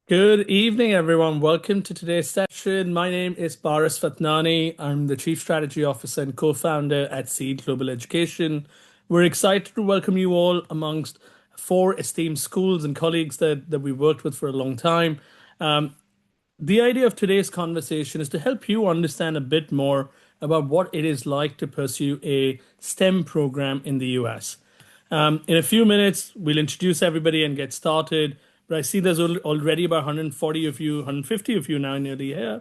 Good evening, everyone. Welcome to today's session. My name is Paras Fatnani. I'm the Chief Strategy Officer and co-founder at Seed Global Education. We're excited to welcome you all amongst four esteemed schools and colleagues that we worked with for a long time. The idea of today's conversation is to help you understand a bit more about what it is like to pursue a STEM program in the US. In a few minutes, we'll introduce everybody and get started. But I see there's already about 140 of you, 150 of you now nearly here.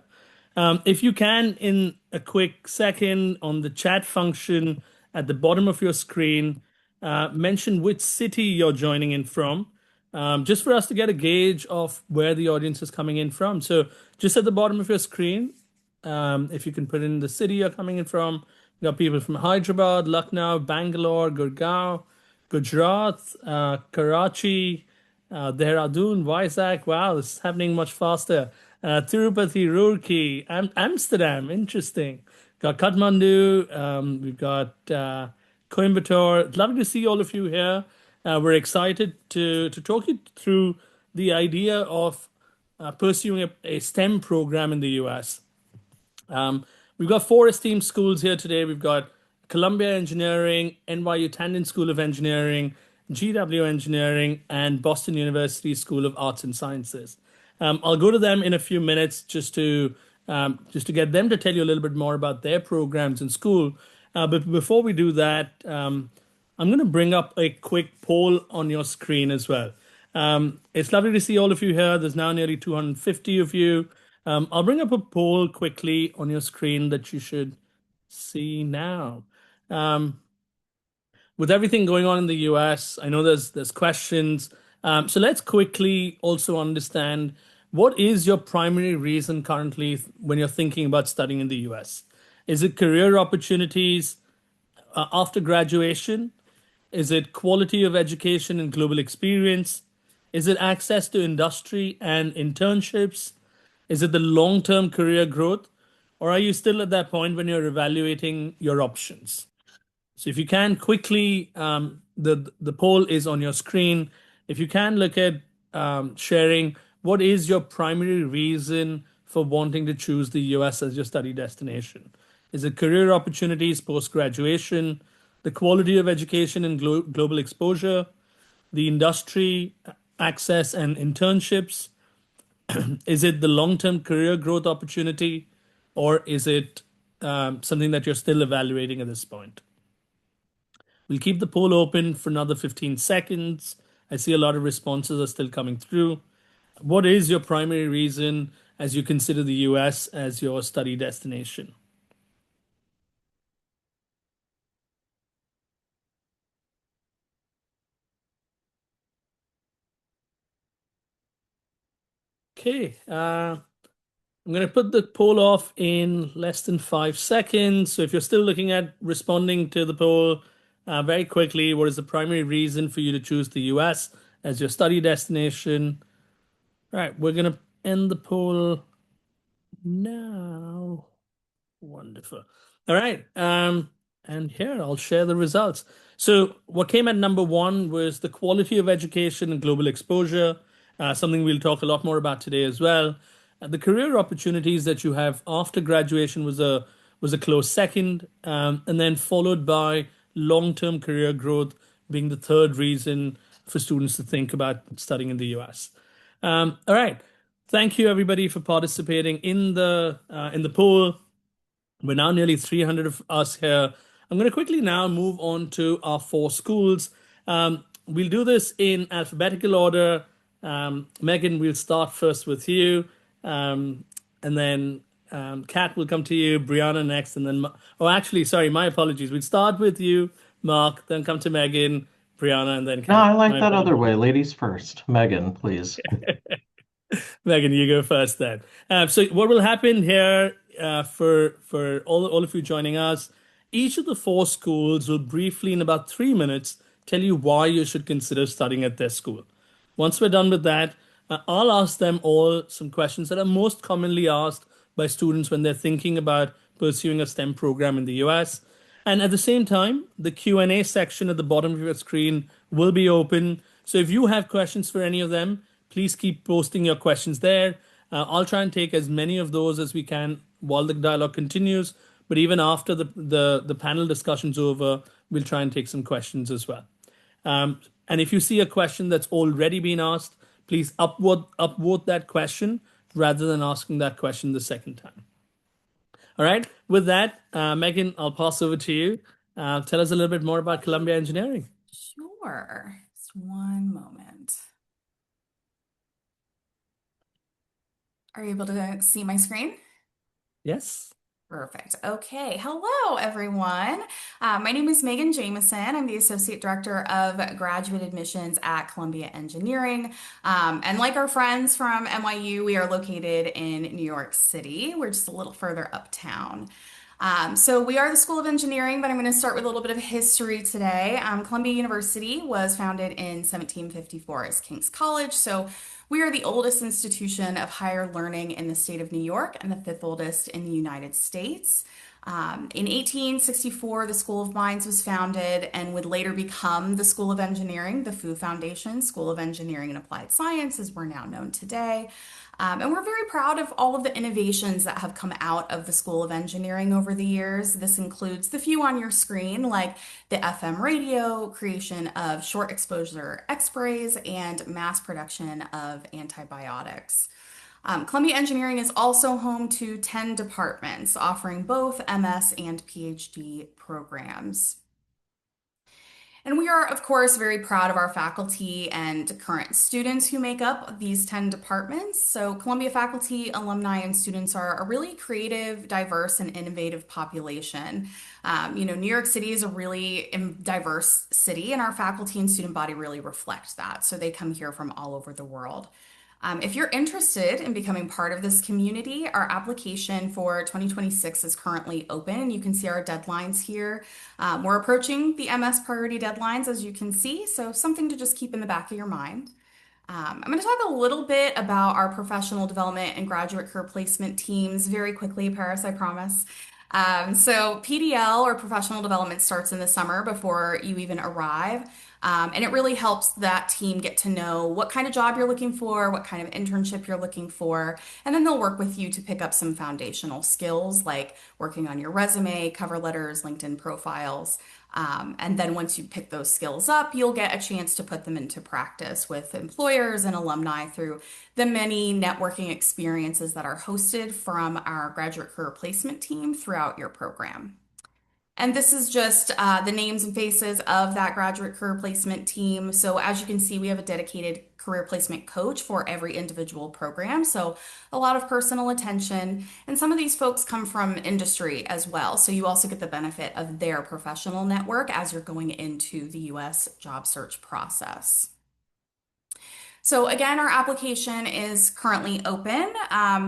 If you can, in a quick second on the chat function at the bottom of your screen, mention which city you're joining in from, just for us to get a gauge of where the audience is coming in from. So just at the bottom of your screen, if you can put in the city you're coming in from, we got people from Hyderabad, Lucknow, Bangalore, Gurgaon, Gujarat, Karachi, Dehradun, Vizag. Wow, this is happening much faster. Tirupati, Roorkee, Amsterdam. Interesting. Got Kathmandu. We've got Coimbatore. Lovely to see all of you here. We're excited to talk you through the idea of pursuing a STEM program in the US. We've got four esteemed schools here today. We've got Columbia Engineering, NYU Tandon School of Engineering, GW Engineering, and Boston University School of Arts and Sciences. I'll go to them in a few minutes just to get them to tell you a little bit more about their programs in school. But before we do that, I'm going to bring up a quick poll on your screen as well. It's lovely to see all of you here. There's now nearly 250 of you. I'll bring up a poll quickly on your screen that you should see now. With everything going on in the US, I know there's questions. So let's quickly also understand what is your primary reason currently when you're thinking about studying in the US? Is it career opportunities after graduation? Is it quality of education and global experience? Is it access to industry and internships? Is it the long-term career growth? Or are you still at that point when you're evaluating your options? So if you can quickly, the poll is on your screen. If you can look at sharing what is your primary reason for wanting to choose the US as your study destination? Is it career opportunities post-graduation, the quality of education and global exposure, the industry access and internships? Is it the long-term career growth opportunity, or is it something that you're still evaluating at this point? We'll keep the poll open for another 15 seconds. I see a lot of responses are still coming through. What is your primary reason as you consider the US as your study destination? Okay, I'm going to put the poll off in less than 5 seconds. So if you're still looking at responding to the poll very quickly, what is the primary reason for you to choose the US as your study destination? All right, we're going to end the poll now. Wonderful. All right. And here I'll share the results. So what came at number one was the quality of education and global exposure, something we'll talk a lot more about today as well. The career opportunities that you have after graduation was a close second, and then followed by long-term career growth being the third reason for students to think about studying in the US. All right. Thank you everybody for participating in the poll. We're now nearly 300 of us here. I'm going to quickly now move on to our four schools. We'll do this in alphabetical order. Megan, we'll start first with you. And then Kat will come to you, Brianna next, and then... Oh, actually, sorry, my apologies. We'll start with you, Mark, then come to Megan, Brianna, and then No, Kat. I like My that other apologies. way. Ladies first. Megan, please. Megan, you go first then. So what will happen here for all of you joining us, each of the four schools will briefly, in about 3 minutes, tell you why you should consider studying at their school. Once we're done with that, I'll ask them all some questions that are most commonly asked by students when they're thinking about pursuing a STEM program in the US. And at the same time, the Q&A section at the bottom of your screen will be open. So if you have questions for any of them, Please keep posting your questions there. I'll try and take as many of those as we can while the dialogue continues. But even after the panel discussion's over, we'll try and take some questions as well. And if you see a question that's already been asked, please upvote that question rather than asking that question the second time. All right. With that, Megan, I'll pass over to you. Tell us a little bit more about Columbia Engineering. Sure. Just one moment. Are you able to see my screen? Yes. Perfect. Okay. Hello, everyone. My name is Megan Jameson. I'm the Associate Director of Graduate Admissions at Columbia Engineering. And like our friends from NYU, we are located in New York City. We're just a little further uptown. So we are the School of Engineering, but I'm going to start with a little bit of history today. Columbia University was founded in 1754 as King's College. So we are the oldest institution of higher learning in the state of New York and the fifth oldest in the United States. In 1864, the School of Mines was founded and would later become the School of Engineering, the Fu Foundation School of Engineering and Applied Science, as we're now known today. And we're very proud of all of the innovations that have come out of the School of Engineering over the years. This includes the few on your screen, like the FM radio, creation of short exposure X-rays, and mass production of antibiotics. Columbia Engineering is also home to 10 departments, offering both MS and PhD programs. And we are, of course, very proud of our faculty and current students who make up these 10 departments. So Columbia faculty, alumni, and students are a really creative, diverse, and innovative population. New York City is a really diverse city, and our faculty and student body really reflect that. So they come here from all over the world. If you're interested in becoming part of this community, our application for 2026 is currently open, and you can see our deadlines here. We're approaching the MS priority deadlines, as you can see, so something to just keep in the back of your mind. I'm going to talk a little bit about our professional development and graduate career placement teams very quickly, Paris, I promise. So PDL, or professional development, starts in the summer before you even arrive. And it really helps that team get to know what kind of job you're looking for, what kind of internship you're looking for, and then they'll work with you to pick up some foundational skills like working on your resume, cover letters, LinkedIn profiles. And then once you pick those skills up, you'll get a chance to put them into practice with employers and alumni through the many networking experiences that are hosted from our graduate career placement team throughout your program. And this is just the names and faces of that graduate career placement team. So as you can see, we have a dedicated career placement coach for every individual program. So a lot of personal attention. And some of these folks come from industry as well. So you also get the benefit of their professional network as you're going into the US job search process. So again, our application is currently open.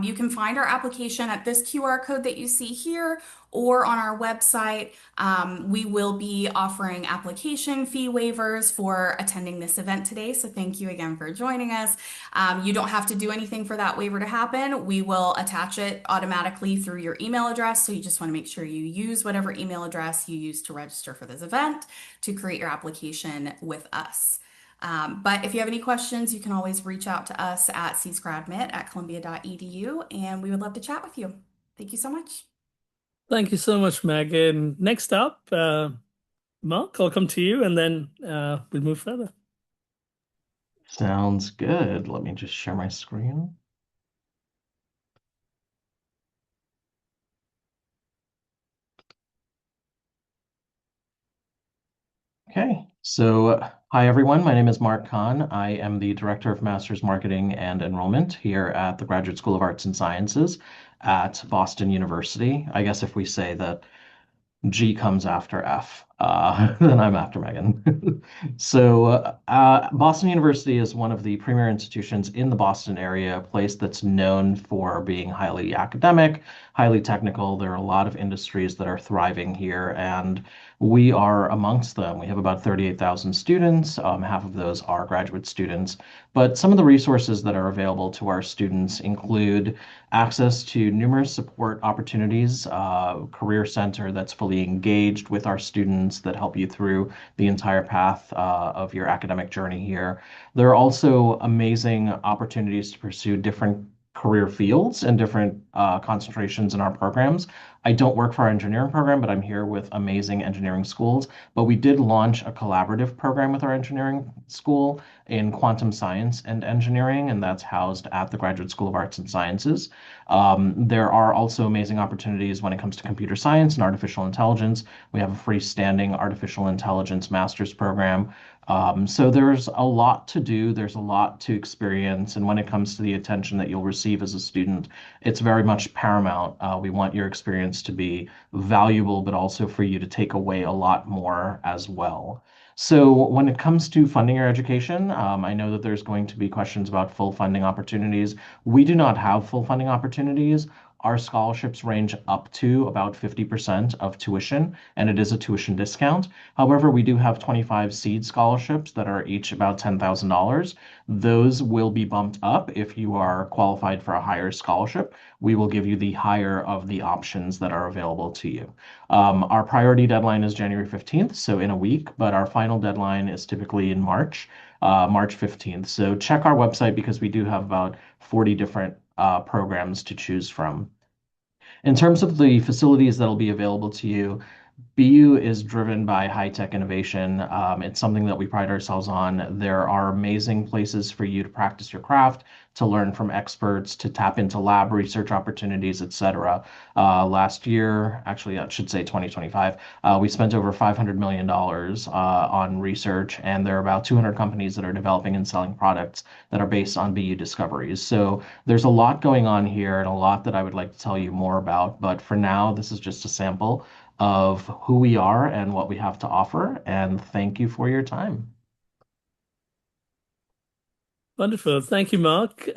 You can find our application at this QR code that you see here or on our website. We will be offering application fee waivers for attending this event today. So thank you again for joining us. You don't have to do anything for that waiver to happen. We will attach it automatically through your email address. So you just want to make sure you use whatever email address you use to register for this event to create your application with us. But if you have any questions, you can always reach out to us at csgradmit@columbia.edu, and we would love to chat with you. Thank you so much. Thank you so much, Megan. Next up, Mark, I'll come to you and then we'll move further. Sounds good. Let me just share my screen. Okay, so hi everyone. My name is Mark Kahn. I am the Director of Master's Marketing and Enrollment here at the Graduate School of Arts and Sciences at Boston University. I guess if we say that G comes after F, then I'm after Megan. So Boston University is one of the premier institutions in the Boston area, a place that's known for being highly academic, highly technical. There are a lot of industries that are thriving here, and we are amongst them. We have about 38,000 students. Half of those are graduate students. But some of the resources that are available to our students include access to numerous support opportunities, Career Center that's fully engaged with our students, assistance that help you through the entire path of your academic journey here. There are also amazing opportunities to pursue different career fields and different concentrations in our programs. I don't work for our engineering program, but I'm here with amazing engineering schools. But we did launch a collaborative program with our engineering school in quantum science and engineering, and that's housed at the Graduate School of Arts and Sciences. There are also amazing opportunities when it comes to computer science and artificial intelligence. We have a freestanding artificial intelligence master's program. So there's a lot to do, there's a lot to experience, and when it comes to the attention that you'll receive as a student, it's very much paramount. We want your experience to be valuable, but also for you to take away a lot more as well. So when it comes to funding your education, I know that there's going to be questions about full funding opportunities. We do not have full funding opportunities. Our scholarships range up to about 50% of tuition, and it is a tuition discount. However, we do have 25 seed scholarships that are each about $10,000. Those will be bumped up if you are qualified for a higher scholarship. We will give you the higher of the options that are available to you. Our priority deadline is January 15th, so in a week, but our final deadline is typically in March, March 15th. So check our website because we do have about 40 different programs to choose from. In terms of the facilities that'll be available to you, BU is driven by high-tech innovation. It's something that we pride ourselves on. There are amazing places for you to practice your craft, to learn from experts, to tap into lab research opportunities, etc. Last year, actually, I should say 2025, we spent over $500 million on research, and there are about 200 companies that are developing and selling products that are based on BU discoveries. So there's a lot going on here and a lot that I would like to tell you more about. But for now, this is just a sample of who we are and what we have to offer. And thank you for your time. Wonderful. Thank you, Mark.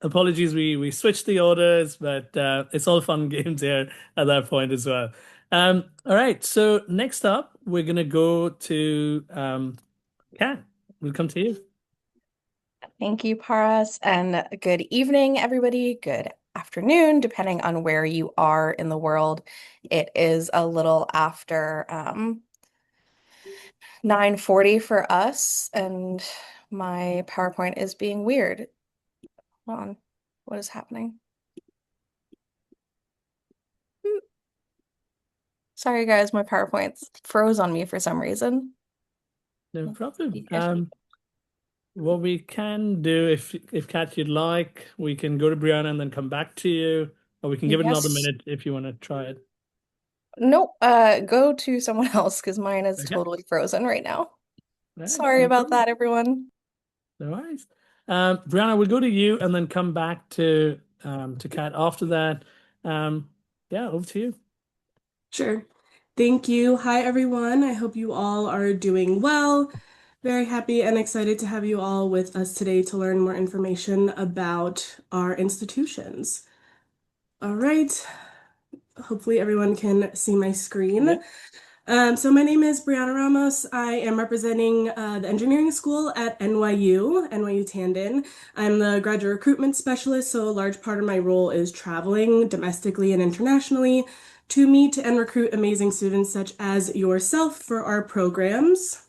Apologies, we switched the orders, but it's all fun games here at that point as well. All right. So next up, we're going to go to Kat. We'll come to you. Thank you, Paras, and good evening, everybody. Good afternoon, depending on where you are in the world. It is a little after 9:40 for us, and my PowerPoint is being weird. Hold on. What is happening? Sorry, guys, my PowerPoint's froze on me for some reason. No problem. What we can do, if Kat you'd like, we can go to Brianna and then come back to you, or we can give it another Yes. minute if you want to try it. Nope, go to someone else because mine is Okay. totally frozen right now. All right, Sorry no about problem. that, everyone. No worries. Brianna, we'll go to you and then come back to Kat after that. Yeah, over to you. Sure. Thank you. Hi, everyone. I hope you all are doing well. Very happy and excited to have you all with us today to learn more information about our institutions. All right. Hopefully, everyone can see my screen. So my name is Brianna Ramos. I am representing the engineering school at NYU Tandon. I'm the graduate recruitment specialist, so a large part of my role is traveling domestically and internationally to meet and recruit amazing students such as yourself for our programs.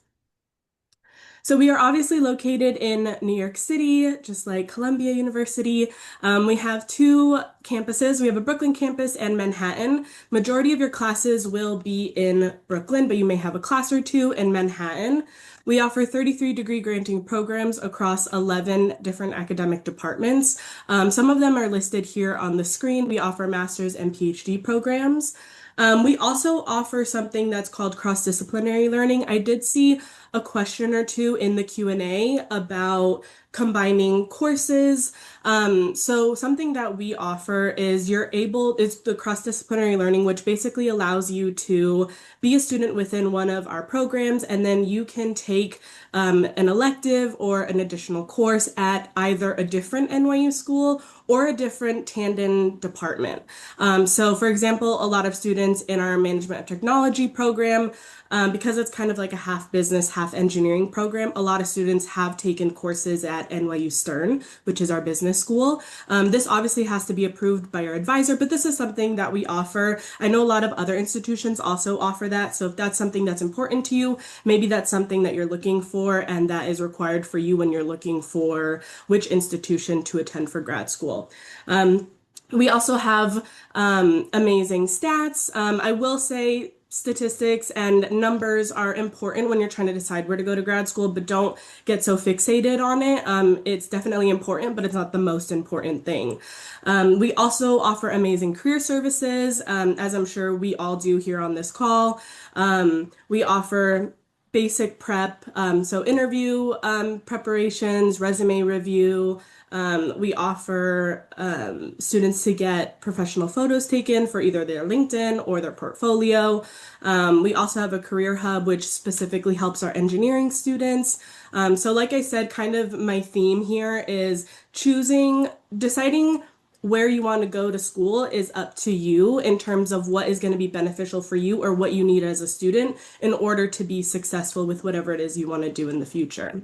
So we are obviously located in New York City, just like Columbia University. We have two campuses. We have a Brooklyn campus and Manhattan. Majority of your classes will be in Brooklyn, but you may have a class or two in Manhattan. We offer 33-degree granting programs across 11 different academic departments. Some of them are listed here on the screen. We offer master's and PhD programs. We also offer something that's called cross-disciplinary learning. I did see a question or two in the Q&A about combining courses. So something that we offer is it's the cross-disciplinary learning, which basically allows you to be a student within one of our programs, and then you can take an elective or an additional course at either a different NYU school or a different Tandon department. So for example, a lot of students in our management of technology program Because it's kind of like a half business, half engineering program, a lot of students have taken courses at NYU Stern, which is our business school. This obviously has to be approved by your advisor, but this is something that we offer. I know a lot of other institutions also offer that. So if that's something that's important to you, maybe that's something that you're looking for and that is required for you when you're looking for which institution to attend for grad school. We also have amazing stats. I will say statistics and numbers are important when you're trying to decide where to go to grad school, but don't get so fixated on it. It's definitely important, but it's not the most important thing. We also offer amazing career services, as I'm sure we all do here on this call. We offer basic prep, so interview preparations, resume review. We offer students to get professional photos taken for either their LinkedIn or their portfolio. We also have a career hub, which specifically helps our engineering students. So like I said, kind of my theme here is deciding where you want to go to school is up to you in terms of what is going to be beneficial for you or what you need as a student in order to be successful with whatever it is you want to do in the future.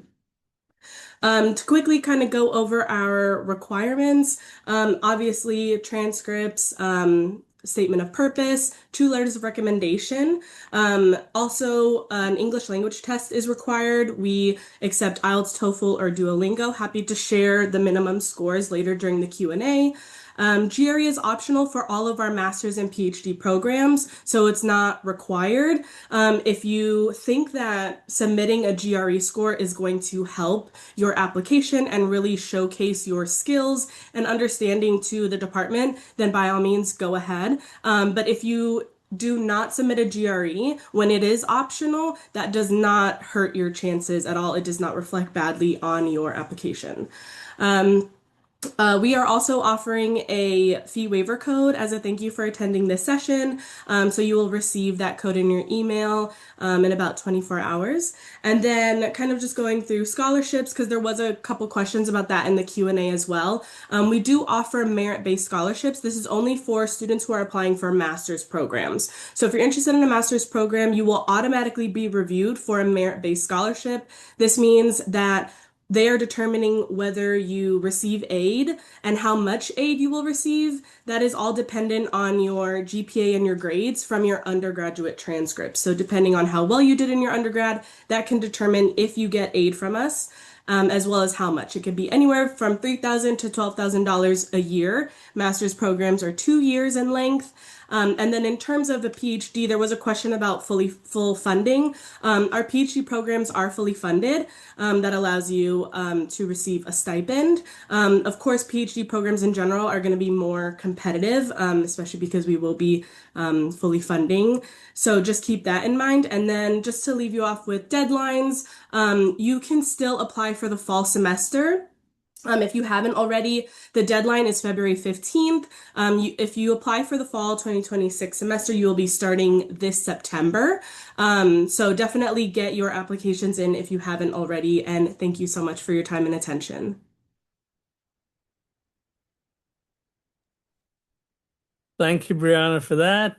To quickly kind of go over our requirements, obviously transcripts, statement of purpose, 2 letters of recommendation. Also, an English language test is required. We accept IELTS, TOEFL, or Duolingo. Happy to share the minimum scores later during the Q&A. GRE is optional for all of our master's and PhD programs, so it's not required. If you think that submitting a GRE score is going to help your application and really showcase your skills and understanding to the department, then by all means go ahead. But if you do not submit a GRE when it is optional, that does not hurt your chances at all. It does not reflect badly on your application. We are also offering a fee waiver code as a thank you for attending this session. So you will receive that code in your email in about 24 hours. And then kind of just going through scholarships, because there was a couple questions about that in the Q&A as well. We do offer merit-based scholarships. This is only for students who are applying for master's programs. So if you're interested in a master's program, you will automatically be reviewed for a merit-based scholarship. This means that they are determining whether you receive aid and how much aid you will receive. That is all dependent on your GPA and your grades from your undergraduate transcripts. So depending on how well you did in your undergrad, that can determine if you get aid from us, as well as how much. It could be anywhere from $3,000 to $12,000 a year. Master's programs are 2 years in length. And then in terms of the PhD, there was a question about full funding. Our PhD programs are fully funded. That allows you to receive a stipend. Of course, PhD programs in general are going to be more competitive, especially because we will be fully funding. So just keep that in mind. And then just to leave you off with deadlines, you can still apply for the fall semester. If you haven't already, the deadline is February 15th. If you apply for the fall 2026 semester, you will be starting this September. So definitely get your applications in if you haven't already. And thank you so much for your time and attention. Thank you, Brianna, for that.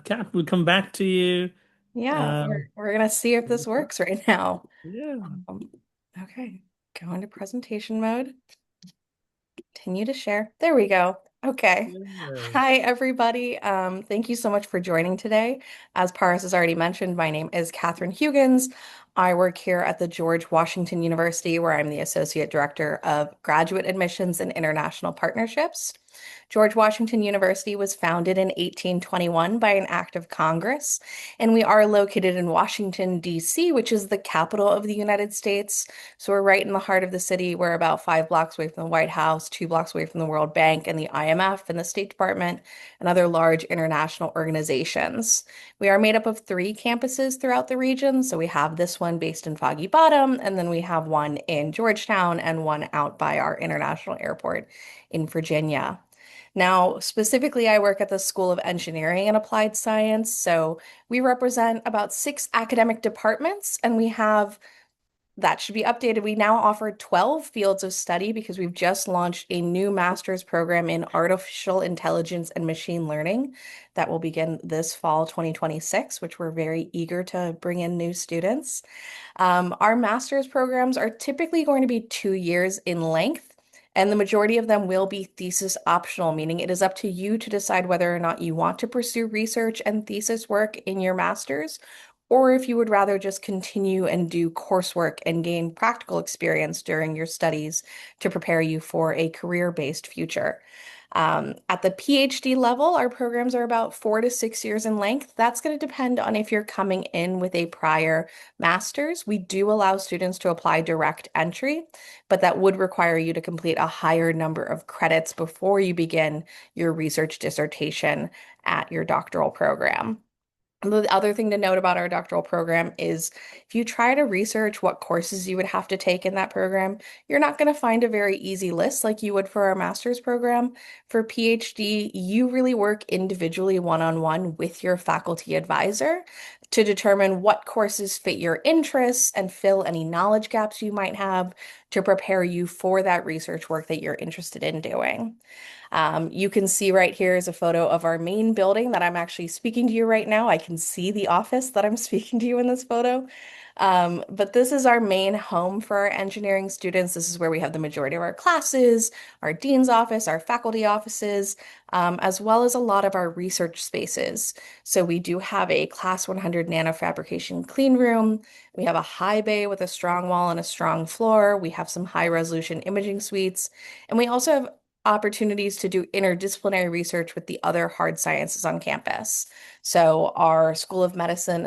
Kat, we'll come back to you. Yeah, Um, we're gonna see if this works right now. yeah. Okay, go into presentation mode. Continue to share. There we go. Okay. Yeah. Hi, everybody. Thank you so much for joining today. As Paris has already mentioned, my name is Catherine Hugans. I work here at the George Washington University, where I'm the Associate Director of Graduate Admissions and International Partnerships. George Washington University was founded in 1821 by an act of Congress, and we are located in Washington, D.C., which is the capital of the United States. So we're right in the heart of the city. We're about 5 blocks away from the White House, 2 blocks away from the World Bank and the IMF and the State Department and other large international organizations. We are made up of 3 campuses throughout the region. So we have this one based in Foggy Bottom, and then we have one in Georgetown and one out by our international airport in Virginia. Now, specifically, I work at the School of Engineering and Applied Science. So we represent about 6 academic departments, and we have that should be updated. We now offer 12 fields of study because we've just launched a new master's program in artificial intelligence and machine learning that will begin this fall 2026, which we're very eager to bring in new students. Our master's programs are typically going to be 2 years in length. And the majority of them will be thesis optional, meaning it is up to you to decide whether or not you want to pursue research and thesis work in your master's, or if you would rather just continue and do coursework and gain practical experience during your studies to prepare you for a career-based future. At the PhD level, our programs are about 4 to 6 years in length. That's going to depend on if you're coming in with a prior master's. We do allow students to apply direct entry, but that would require you to complete a higher number of credits before you begin your research dissertation at your doctoral program. The other thing to note about our doctoral program is if you try to research what courses you would have to take in that program, you're not going to find a very easy list like you would for our master's program. For PhD, you really work individually one-on-one with your faculty advisor to determine what courses fit your interests and fill any knowledge gaps you might have to prepare you for that research work that you're interested in doing. You can see right here is a photo of our main building that I'm actually speaking to you right now. I can see the office that I'm speaking to you in this photo. But this is our main home for our engineering students. This is where we have the majority of our classes, our dean's office, our faculty offices, as well as a lot of our research spaces. So we do have a class 100 nanofabrication clean room. We have a high bay with a strong wall and a strong floor. We have some high resolution imaging suites. And we also have opportunities to do interdisciplinary research with the other hard sciences on campus. So our School of Medicine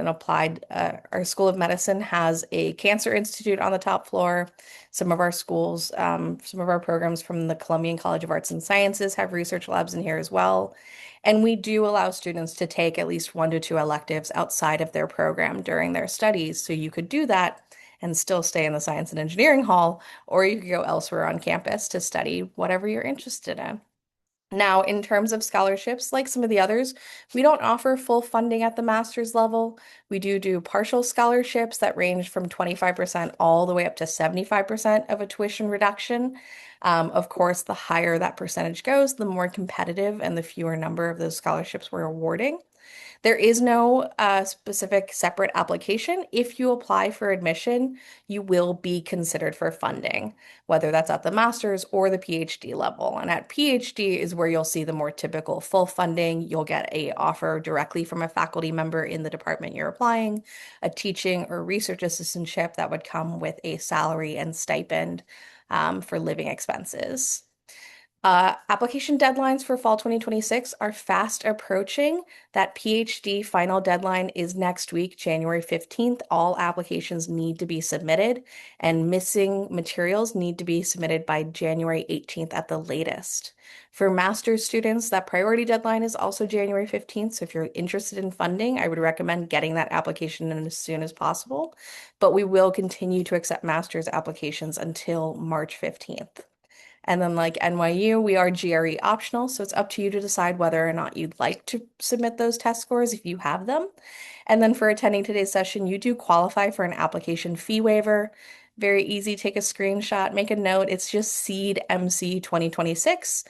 has a cancer institute on the top floor. Some of our schools, some of our programs from the Columbian College of Arts and Sciences have research labs in here as well. And we do allow students to take at least 1 to 2 electives outside of their program during their studies. So you could do that and still stay in the science and engineering hall, or you could go elsewhere on campus to study whatever you're interested in. Now, in terms of scholarships, like some of the others, we don't offer full funding at the master's level. We do partial scholarships that range from 25% all the way up to 75% of a tuition reduction. Of course, the higher that percentage goes, the more competitive and the fewer number of those scholarships we're awarding. There is no specific separate application. If you apply for admission, you will be considered for funding, whether that's at the master's or the PhD level. And at PhD is where you'll see the more typical full funding. You'll get an offer directly from a faculty member in the department you're applying, a teaching or research assistantship that would come with a salary and stipend for living expenses. Application deadlines for fall 2026 are fast approaching. That PhD final deadline is next week, January 15th. All applications need to be submitted, and missing materials need to be submitted by January 18th at the latest. For master's students, that priority deadline is also January 15th. So if you're interested in funding, I would recommend getting that application in as soon as possible. But we will continue to accept master's applications until March 15th. And then like NYU, we are GRE optional, so it's up to you to decide whether or not you'd like to submit those test scores if you have them. And then for attending today's session, you do qualify for an application fee waiver. Very easy, take a screenshot, make a note. It's just SEED MC 2026.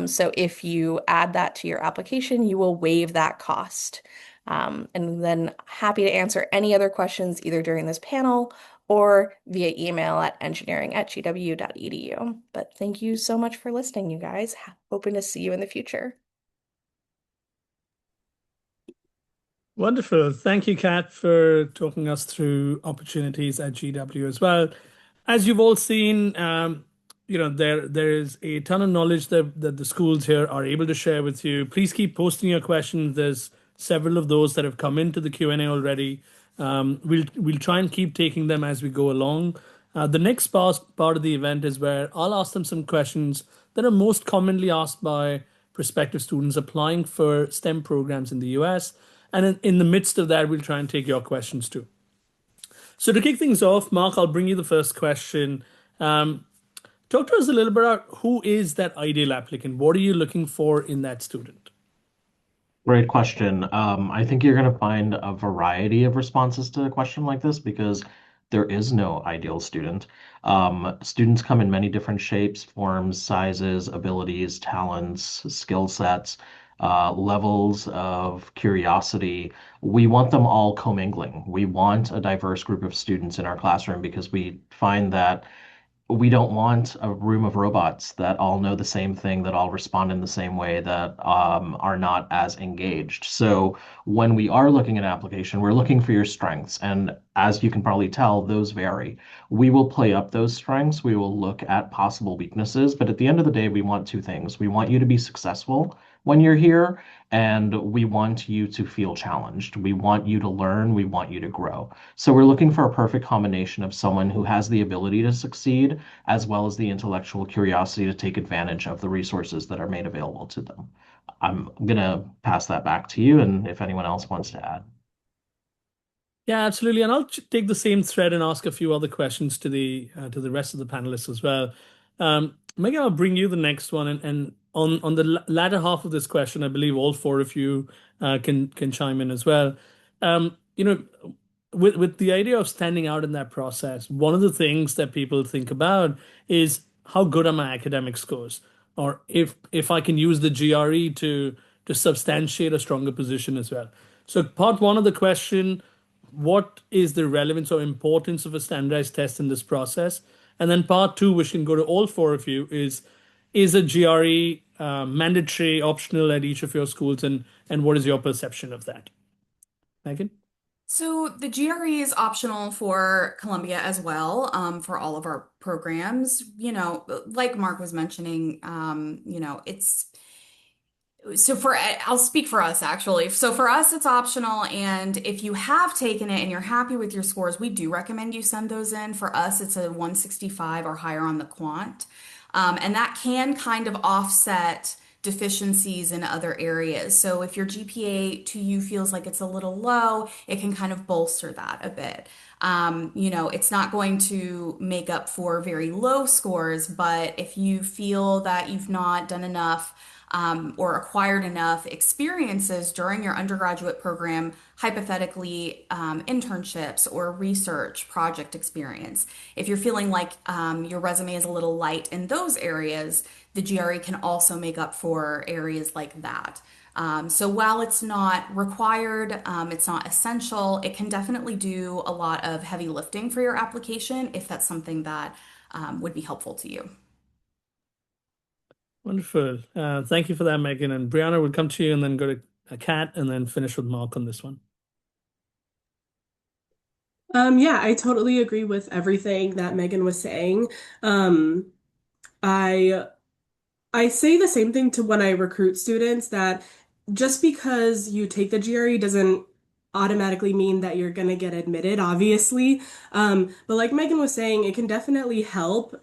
So if you add that to your application, you will waive that cost. And then happy to answer any other questions either during this panel or via email at engineering@gw.edu. But thank you so much for listening, you guys. Hoping to see you in the future. Wonderful. Thank you, Kat, for talking us through opportunities at GW as well. As you've all seen, there is a ton of knowledge that the schools here are able to share with you. Please keep posting your questions. There's several of those that have come into the Q&A already. We'll try and keep taking them as we go along. The next part of the event is where I'll ask them some questions that are most commonly asked by prospective students applying for STEM programs in the US. And in the midst of that, we'll try and take your questions too. So to kick things off, Mark, I'll bring you the first question. Talk to us a little bit about who is that ideal applicant? What are you looking for in that student? Great question. I think you're going to find a variety of responses to a question like this because there is no ideal student. Students come in many different shapes, forms, sizes, abilities, talents, skill sets, levels of curiosity. We want them all commingling. We want a diverse group of students in our classroom because we find that we don't want a room of robots that all know the same thing, that all respond in the same way, that are not as engaged. So when we are looking at an application, we're looking for your strengths. And as you can probably tell, those vary. We will play up those strengths. We will look at possible weaknesses. But at the end of the day, we want two things. We want you to be successful when you're here, and we want you to feel challenged. We want you to learn. We want you to grow. So we're looking for a perfect combination of someone who has the ability to succeed as well as the intellectual curiosity to take advantage of the resources that are made available to them. I'm gonna pass that back to you, and if anyone else wants to add. Yeah, absolutely. And I'll take the same thread and ask a few other questions to the rest of the panelists as well. Megan, I'll bring you the next one, and on the latter half of this question, I believe all four of you can chime in as well. You know, with the idea of standing out in that process, one of the things that people think about is how good are my academic scores, or if I can use the GRE to substantiate a stronger position as well. So part one of the question, what is the relevance or importance of a standardized test in this process? And then part two, which can go to all four of you, is a GRE mandatory, optional at each of your schools, and what is your perception of that? Megan? So the GRE is optional for Columbia as well, for all of our programs. Like Mark was mentioning, I'll speak for us actually. So for us, it's optional. And if you have taken it and you're happy with your scores, we do recommend you send those in. For us, it's a 165 or higher on the quant. And that can kind of offset deficiencies in other areas. So if your GPA to you feels like it's a little low, it can kind of bolster that a bit. It's not going to make up for very low scores, but if you feel that you've not done enough or acquired enough experiences during your undergraduate program, hypothetically, internships or research project experience. If you're feeling like your resume is a little light in those areas, the GRE can also make up for areas like that. So while it's not required, it's not essential, it can definitely do a lot of heavy lifting for your application if that's something that would be helpful to you. Wonderful. Thank you for that, Megan. And Brianna, we'll come to you and then go to Kat and then finish with Mark on this one. Yeah, I totally agree with everything that Megan was saying. Um, I I say the same thing to when I recruit students that just because you take the GRE doesn't automatically mean that you're gonna get admitted, obviously. But like Megan was saying, it can definitely help.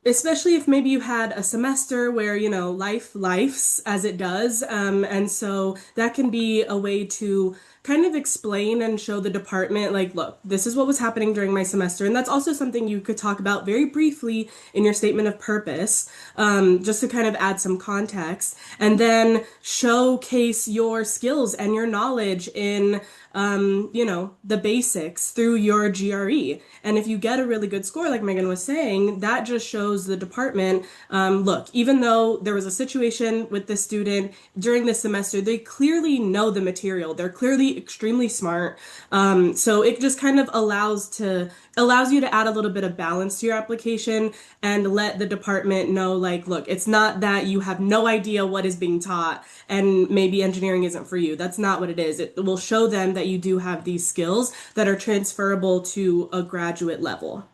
Especially if maybe you had a semester where, life's as it does. And so that can be a way to kind of explain and show the department, like, look, this is what was happening during my semester. And that's also something you could talk about very briefly in your statement of purpose, just to kind of add some context. And then showcase your skills and your knowledge in the basics through your GRE. And if you get a really good score, like Megan was saying, that just shows the department, look, even though there was a situation with this student during this semester, they clearly know the material. They're clearly extremely smart. So it just kind of allows you to add a little bit of balance to your application and let the department know, like, look, it's not that you have no idea what is being taught and maybe engineering isn't for you. That's not what it is. It will show them that you do have these skills that are transferable to a graduate level.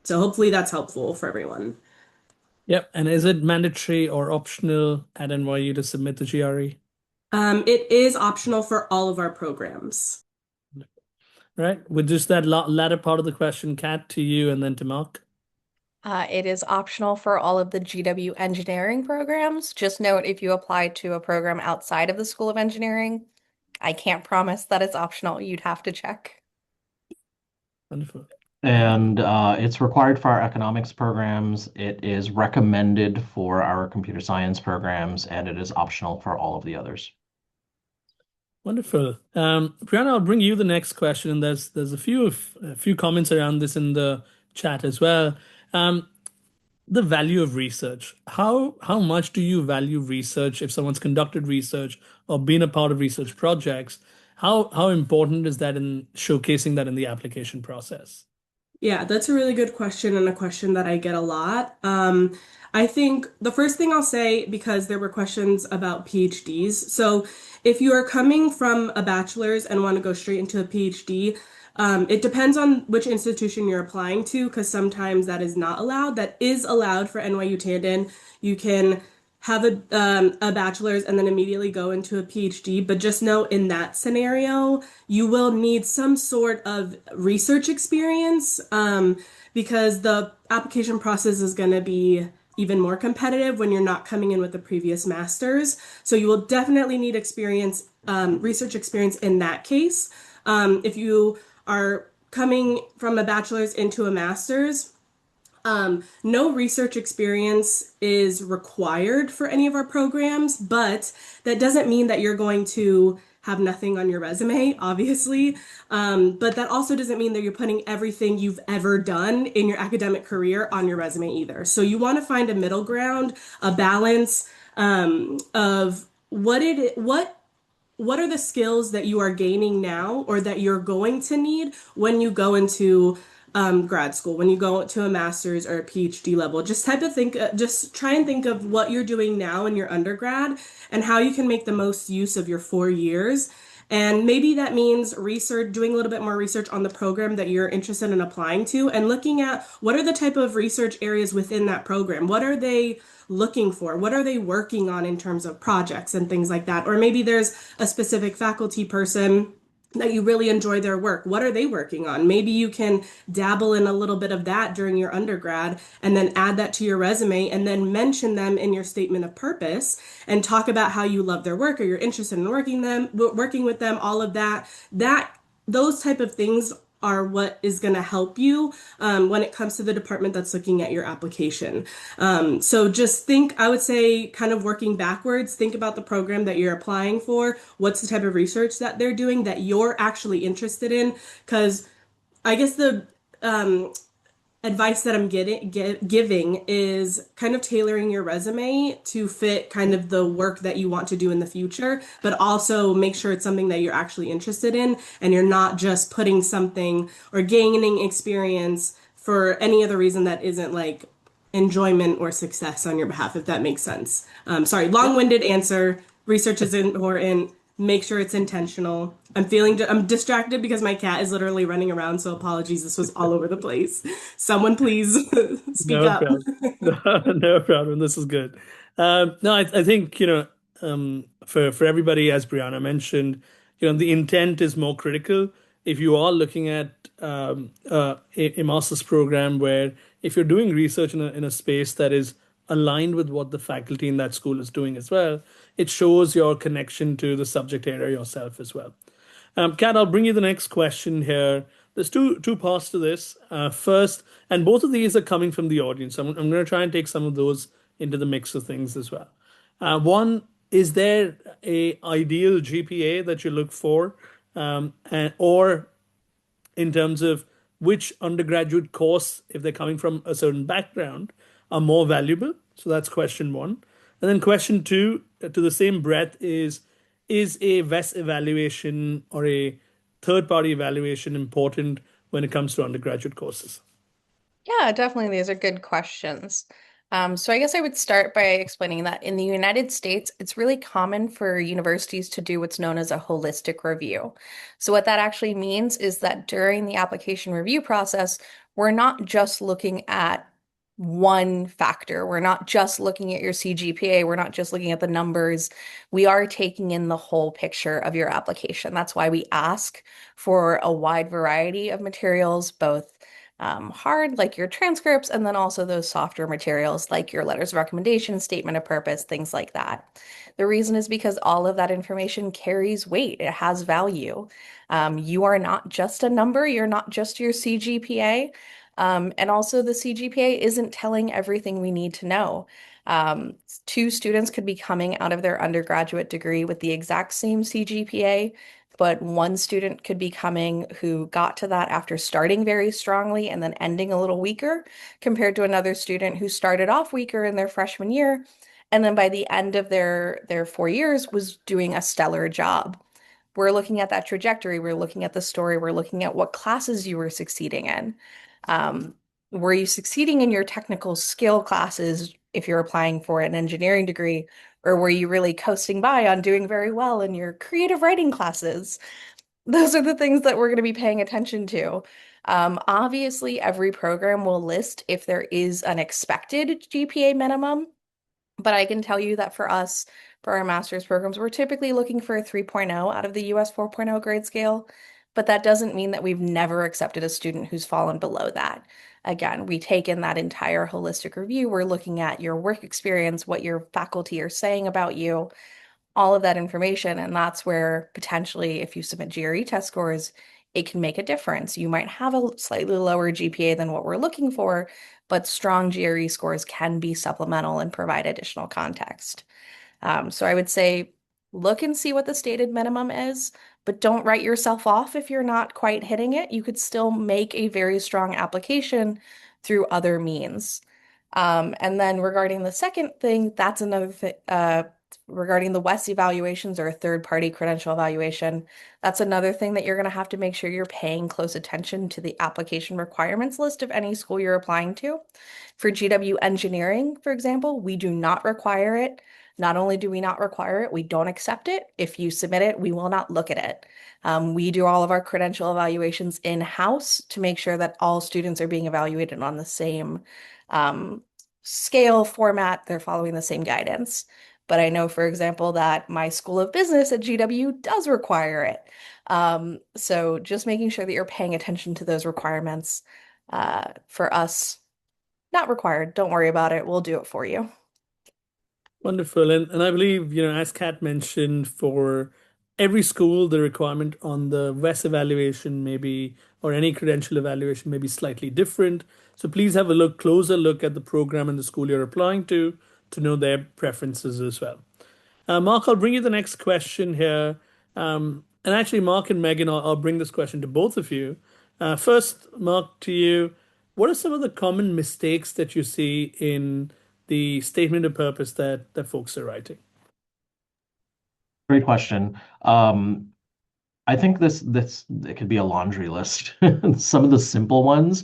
So hopefully that's helpful for everyone. Yep. And is it mandatory or optional at NYU to submit the GRE? It is optional for all of our programs. Right. With just that latter part of the question, Kat, to you and then to Mark. It is optional for all of the GW engineering programs. Just note if you apply to a program outside of the School of Engineering, I can't promise that it's optional. You'd have to check. Wonderful. And it's required for our economics programs. It is recommended for our computer science programs, and it is optional for all of the others. Wonderful. Brianna, I'll bring you the next question, and there's a few comments around this in the chat as well. Um, the value of research. How much do you value research if someone's conducted research or been a part of research projects? How important is that in showcasing that in the application process? Yeah, that's a really good question and a question that I get a lot. I think the first thing I'll say, because there were questions about PhDs. So if you are coming from a bachelor's and want to go straight into a PhD, it depends on which institution you're applying to, because sometimes that is not allowed. That is allowed for NYU Tandon. You can have a bachelor's and then immediately go into a PhD. But just know in that scenario, you will need some sort of research experience because the application process is going to be even more competitive when you're not coming in with a previous master's. So you will definitely need experience, research experience in that case. If you are coming from a bachelor's into a master's, no research experience is required for any of our programs, but that doesn't mean that you're going to have nothing on your resume, obviously. But that also doesn't mean that you're putting everything you've ever done in your academic career on your resume either. So you want to find a middle ground, a balance of what are the skills that you are gaining now or that you're going to need when you go into grad school, when you go to a master's or a PhD level. Just try and think of what you're doing now in your undergrad and how you can make the most use of your 4 years. And maybe that means research, doing a little bit more research on the program that you're interested in applying to and looking at what are the type of research areas within that program. What are they looking for? What are they working on in terms of projects and things like that? Or maybe there's a specific faculty person that you really enjoy their work. What are they working on? Maybe you can dabble in a little bit of that during your undergrad and then add that to your resume and then mention them in your statement of purpose and talk about how you love their work or you're interested in working with them, all of that. Those type of things are what is going to help you when it comes to the department that's looking at your application. So just think, I would say, kind of working backwards, think about the program that you're applying for. What's the type of research that they're doing that you're actually interested in? Because I guess the advice that I'm giving is kind of tailoring your resume to fit kind of the work that you want to do in the future, but also make sure it's something that you're actually interested in and you're not just putting something or gaining experience for any other reason that isn't like enjoyment or success on your behalf, if that makes sense. Sorry, long-winded answer. Research is important. Make sure it's intentional. I'm distracted because my cat is literally running around, so apologies. This was all over the place. Someone please speak No up. problem. No problem. This is good. No, I think, for everybody, as Brianna mentioned, the intent is more critical. If you are looking at a master's program where if you're doing research in a space that is aligned with what the faculty in that school is doing as well, it shows your connection to the subject area yourself as well. Kat, I'll bring you the next question here. There's two parts to this. First, and both of these are coming from the audience. I'm going to try and take some of those into the mix of things as well. One, is there a ideal GPA that you look for, or in terms of which undergraduate course, if they're coming from a certain background, are more valuable? So that's question one. And then question two, to the same breadth, is a VES evaluation or a third party evaluation important when it comes to undergraduate courses? Yeah, definitely. These are good questions. So I guess I would start by explaining that in the United States, it's really common for universities to do what's known as a holistic review. So what that actually means is that during the application review process, we're not just looking at one factor. We're not just looking at your CGPA. We're not just looking at the numbers. We are taking in the whole picture of your application. That's why we ask for a wide variety of materials, both hard, like your transcripts, and then also those softer materials like your letters of recommendation, statement of purpose, things like that. The reason is because all of that information carries weight. It has value. You are not just a number. You're not just your CGPA. And also, the CGPA isn't telling everything we need to know. Um, Two students could be coming out of their undergraduate degree with the exact same CGPA, but one student could be coming who got to that after starting very strongly and then ending a little weaker, compared to another student who started off weaker in their freshman year, and then by the end of their 4 years was doing a stellar job. We're looking at that trajectory, we're looking at the story, we're looking at what classes you were succeeding in. Um, were you succeeding in your technical skill classes if you're applying for an engineering degree, or were you really coasting by on doing very well in your creative writing classes? Those are the things that we're going to be paying attention to. Obviously, every program will list if there is an expected GPA minimum, but I can tell you that for us, for our master's programs, we're typically looking for a 3.0 out of the US 4.0 grade scale, but that doesn't mean that we've never accepted a student who's fallen below that. Again, we take in that entire holistic review. We're looking at your work experience, what your faculty are saying about you, all of that information. And that's where potentially, if you submit GRE test scores, it can make a difference. You might have a slightly lower GPA than what we're looking for, but strong GRE scores can be supplemental and provide additional context. So I would say look and see what the stated minimum is, but don't write yourself off if you're not quite hitting it. You could still make a very strong application through other means. And then regarding the second thing, that's another thing. Regarding the WES evaluations or a third-party credential evaluation, that's another thing that you're going to have to make sure you're paying close attention to the application requirements list of any school you're applying to. For GW Engineering, for example, we do not require it. Not only do we not require it, we don't accept it. If you submit it, we will not look at it. We do all of our credential evaluations in-house to make sure that all students are being evaluated on the same scale format. They're following the same guidance. But I know, for example, that my School of Business at GW does require it. So just making sure that you're paying attention to those requirements. For us, not required. Don't worry about it. We'll do it for you. Wonderful. And I believe, as Kat mentioned, for every school, the requirement on the WES evaluation maybe, or any credential evaluation may be slightly different. So please have a closer look at the program and the school you're applying to know their preferences as well. Mark, I'll bring you the next question here. And actually, Mark and Megan, I'll bring this question to both of you. First, Mark, to you, what are some of the common mistakes that you see in the statement of purpose that folks are writing? Great question. I think this it could be a laundry list. Some of the simple ones.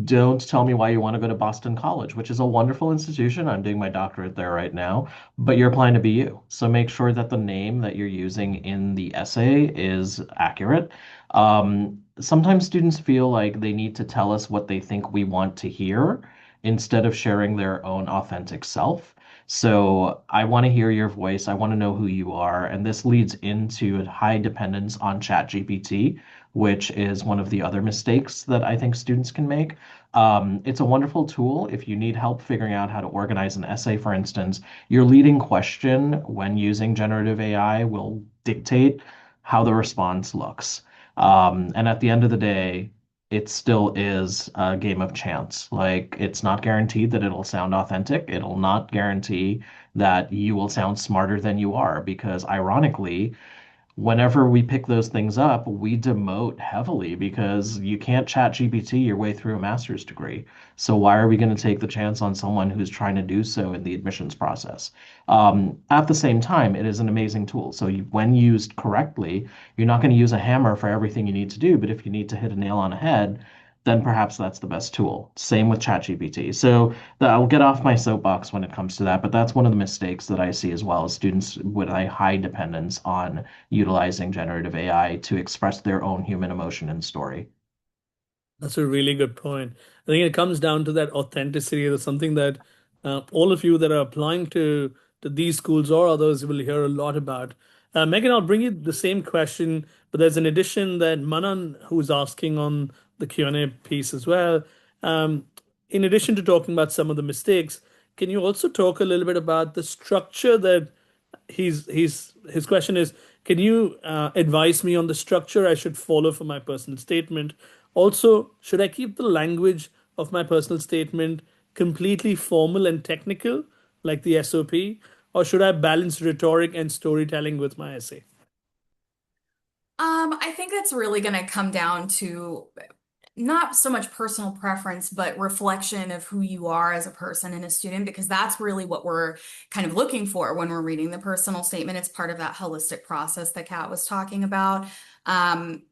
Don't tell me why you want to go to Boston College, which is a wonderful institution. I'm doing my doctorate there right now, but you're applying to BU. So make sure that the name that you're using in the essay is accurate. Sometimes students feel like they need to tell us what they think we want to hear instead of sharing their own authentic self. So I want to hear your voice. I want to know who you are. And this leads into a high dependence on ChatGPT, which is one of the other mistakes that I think students can make. It's a wonderful tool if you need help figuring out how to organize an essay, for instance. Your leading question when using generative AI will dictate how the response looks. And at the end of the day, it still is a game of chance. Like, it's not guaranteed that it'll sound authentic. It'll not guarantee that you will sound smarter than you are, because ironically, whenever we pick those things up, we demote heavily because you can't chat GPT your way through a master's degree. So why are we going to take the chance on someone who's trying to do so in the admissions process? At the same time, it is an amazing tool. So when used correctly, you're not going to use a hammer for everything you need to do, but if you need to hit a nail on a head, then perhaps that's the best tool. Same with ChatGPT. So I'll get off my soapbox when it comes to that, but that's one of the mistakes that I see as well as students with a high dependence on utilizing generative AI to express their own human emotion and story. That's a really good point. I think it comes down to that authenticity. That's something that all of you that are applying to these schools or others will hear a lot about. Megan, I'll bring you the same question, but there's an addition that Manan, who's asking on the Q&A piece as well. Um, in addition to talking about some of the mistakes, can you also talk a little bit about the structure that his question is, can you advise me on the structure I should follow for my personal statement? Also, should I keep the language of my personal statement completely formal and technical, like the SOP, or should I balance rhetoric and storytelling with my essay? I think that's really going to come down to not so much personal preference, but reflection of who you are as a person and a student, because that's really what we're kind of looking for when we're reading the personal statement. It's part of that holistic process that Kat was talking about. I'm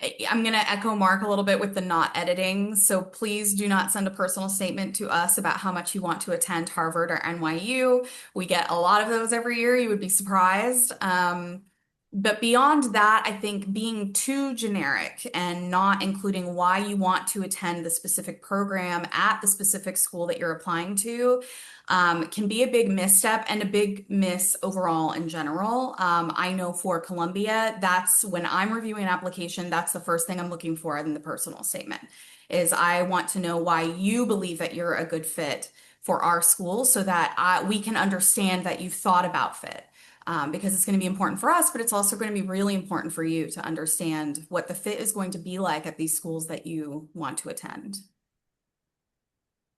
going to echo Mark a little bit with the not editing. So please do not send a personal statement to us about how much you want to attend Harvard or NYU. We get a lot of those every year. You would be surprised. But beyond that, I think being too generic and not including why you want to attend the specific program at the specific school that you're applying to can be a big misstep and a big miss overall in general. I know for Columbia, that's when I'm reviewing an application, that's the first thing I'm looking for in the personal statement, is I want to know why you believe that you're a good fit for our school so that we can understand that you've thought about fit. Because it's going to be important for us, but it's also going to be really important for you to understand what the fit is going to be like at these schools that you want to attend.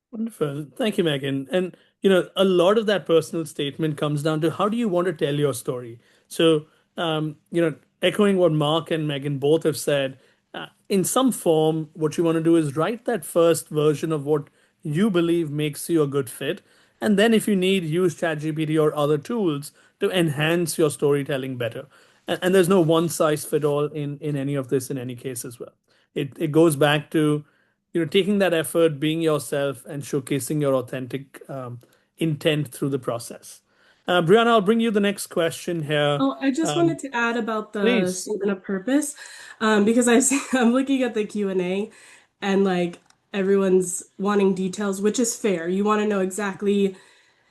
Wonderful. Thank you, Megan. And a lot of that personal statement comes down to how do you want to tell your story? So, echoing what Mark and Megan both have said, in some form, what you want to do is write that first version of what you believe makes you a good fit. And then, if you need, use ChatGPT or other tools to enhance your storytelling better. And there's no one size fit all in any of this in any case as well. It goes back to taking that effort, being yourself, and showcasing your authentic intent through the process. Brianna, I'll bring you the next question here. Oh, I just wanted to add about the Please. statement of purpose, because I'm looking at the Q&A and like everyone's wanting details, which is fair. You want to know exactly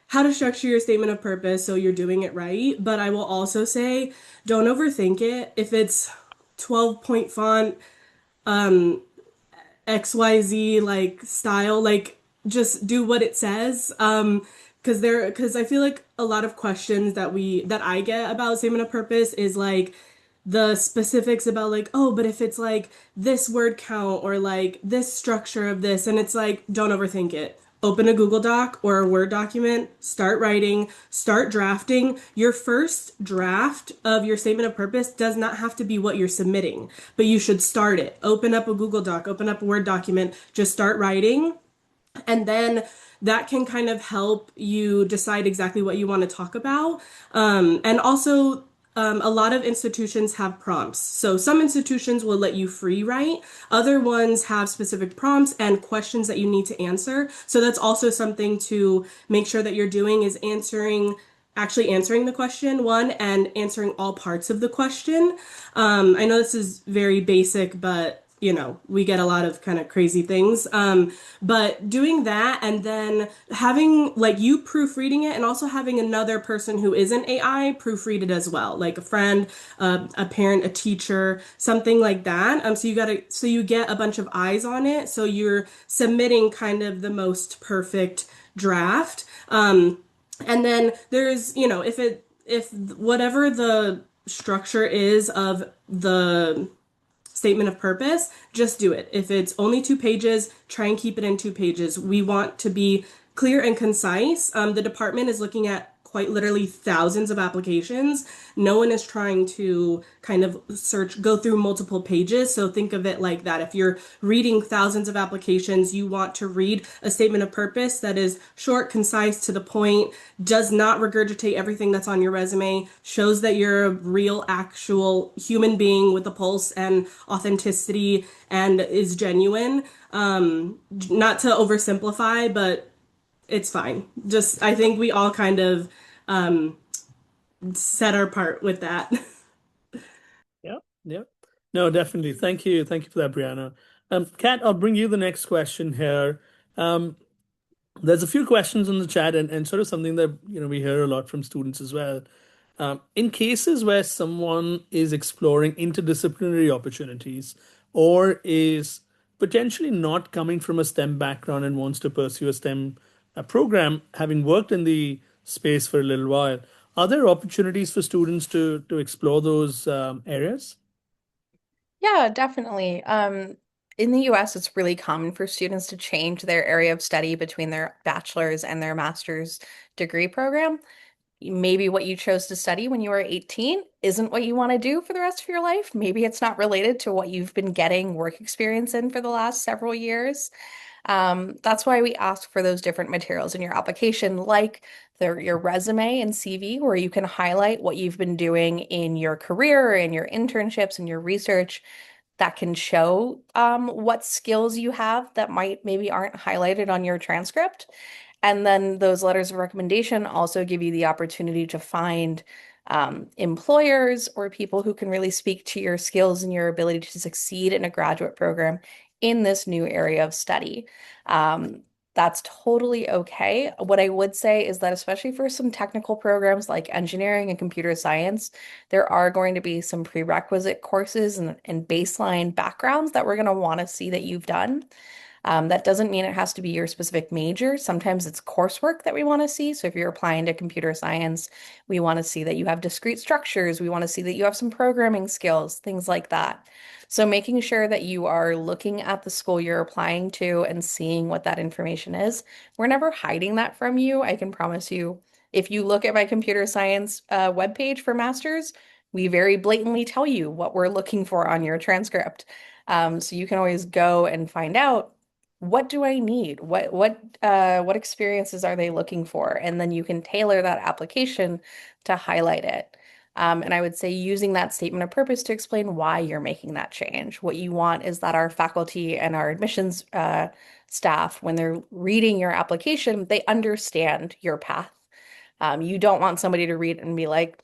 how to structure your statement of purpose so you're doing it right. But I will also say, don't overthink it. If it's 12-point font, XYZ like style, like just do what it says. Because I feel like a lot of questions that I get about statement of purpose is like the specifics about like, oh, but if it's like this word count or like this structure of this, and it's like, don't overthink it. Open a Google Doc or a Word document, start writing, start drafting. Your first draft of your statement of purpose does not have to be what you're submitting, but you should start it. Open up a Google Doc, open up a Word document, just start writing, and then that can kind of help you decide exactly what you want to talk about. And also, a lot of institutions have prompts. So some institutions will let you free write. Other ones have specific prompts and questions that you need to answer. So that's also something to make sure that you're doing is actually answering the question one and answering all parts of the question. I know this is very basic, but we get a lot of kind of crazy things. But doing that and then having like you proofreading it and also having another person who isn't AI proofread it as well, like a friend, a parent, a teacher, something like that. So you get a bunch of eyes on it. So you're submitting kind of the most perfect draft. And then there's, if whatever the structure is of the statement of purpose, just do it. If it's only 2 pages, try and keep it in 2 pages. We want to be clear and concise. The department is looking at quite literally thousands of applications. No one is trying to kind of go through multiple pages. So think of it like that. If you're reading thousands of applications, you want to read a statement of purpose that is short, concise, to the point, does not regurgitate everything that's on your resume, shows that you're a real, actual human being with a pulse and authenticity and is genuine. Not to oversimplify, but it's fine. Just, I think we all kind of set our part with that. Yeah, yeah. No, definitely. Thank you. Thank you for that, Brianna. Kat, I'll bring you the next question here. There's a few questions in the chat and sort of something that we hear a lot from students as well. In cases where someone is exploring interdisciplinary opportunities or is potentially not coming from a STEM background and wants to pursue a STEM program, having worked in the space for a little while, are there opportunities for students to explore those areas? Yeah, definitely. In the US, it's really common for students to change their area of study between their bachelor's and their master's degree program. Maybe what you chose to study when you were 18 isn't what you want to do for the rest of your life. Maybe it's not related to what you've been getting work experience in for the last several years. That's why we ask for those different materials in your application, like your resume and CV, where you can highlight what you've been doing in your career and your internships and your research that can show what skills you have that might maybe aren't highlighted on your transcript. And then those letters of recommendation also give you the opportunity to find employers or people who can really speak to your skills and your ability to succeed in a graduate program in this new area of study. That's totally okay. What I would say is that, especially for some technical programs like engineering and computer science, there are going to be some prerequisite courses and baseline backgrounds that we're going to want to see that you've done. That doesn't mean it has to be your specific major. Sometimes it's coursework that we want to see. So if you're applying to computer science, we want to see that you have discrete structures. We want to see that you have some programming skills, things like that. So making sure that you are looking at the school you're applying to and seeing what that information is. We're never hiding that from you. I can promise you, if you look at my computer science webpage for masters, we very blatantly tell you what we're looking for on your transcript. So you can always go and find out, what do I need? What experiences are they looking for? And then you can tailor that application to highlight it. And I would say using that statement of purpose to explain why you're making that change. What you want is that our faculty and our admissions staff, when they're reading your application, they understand your path. You don't want somebody to read and be like,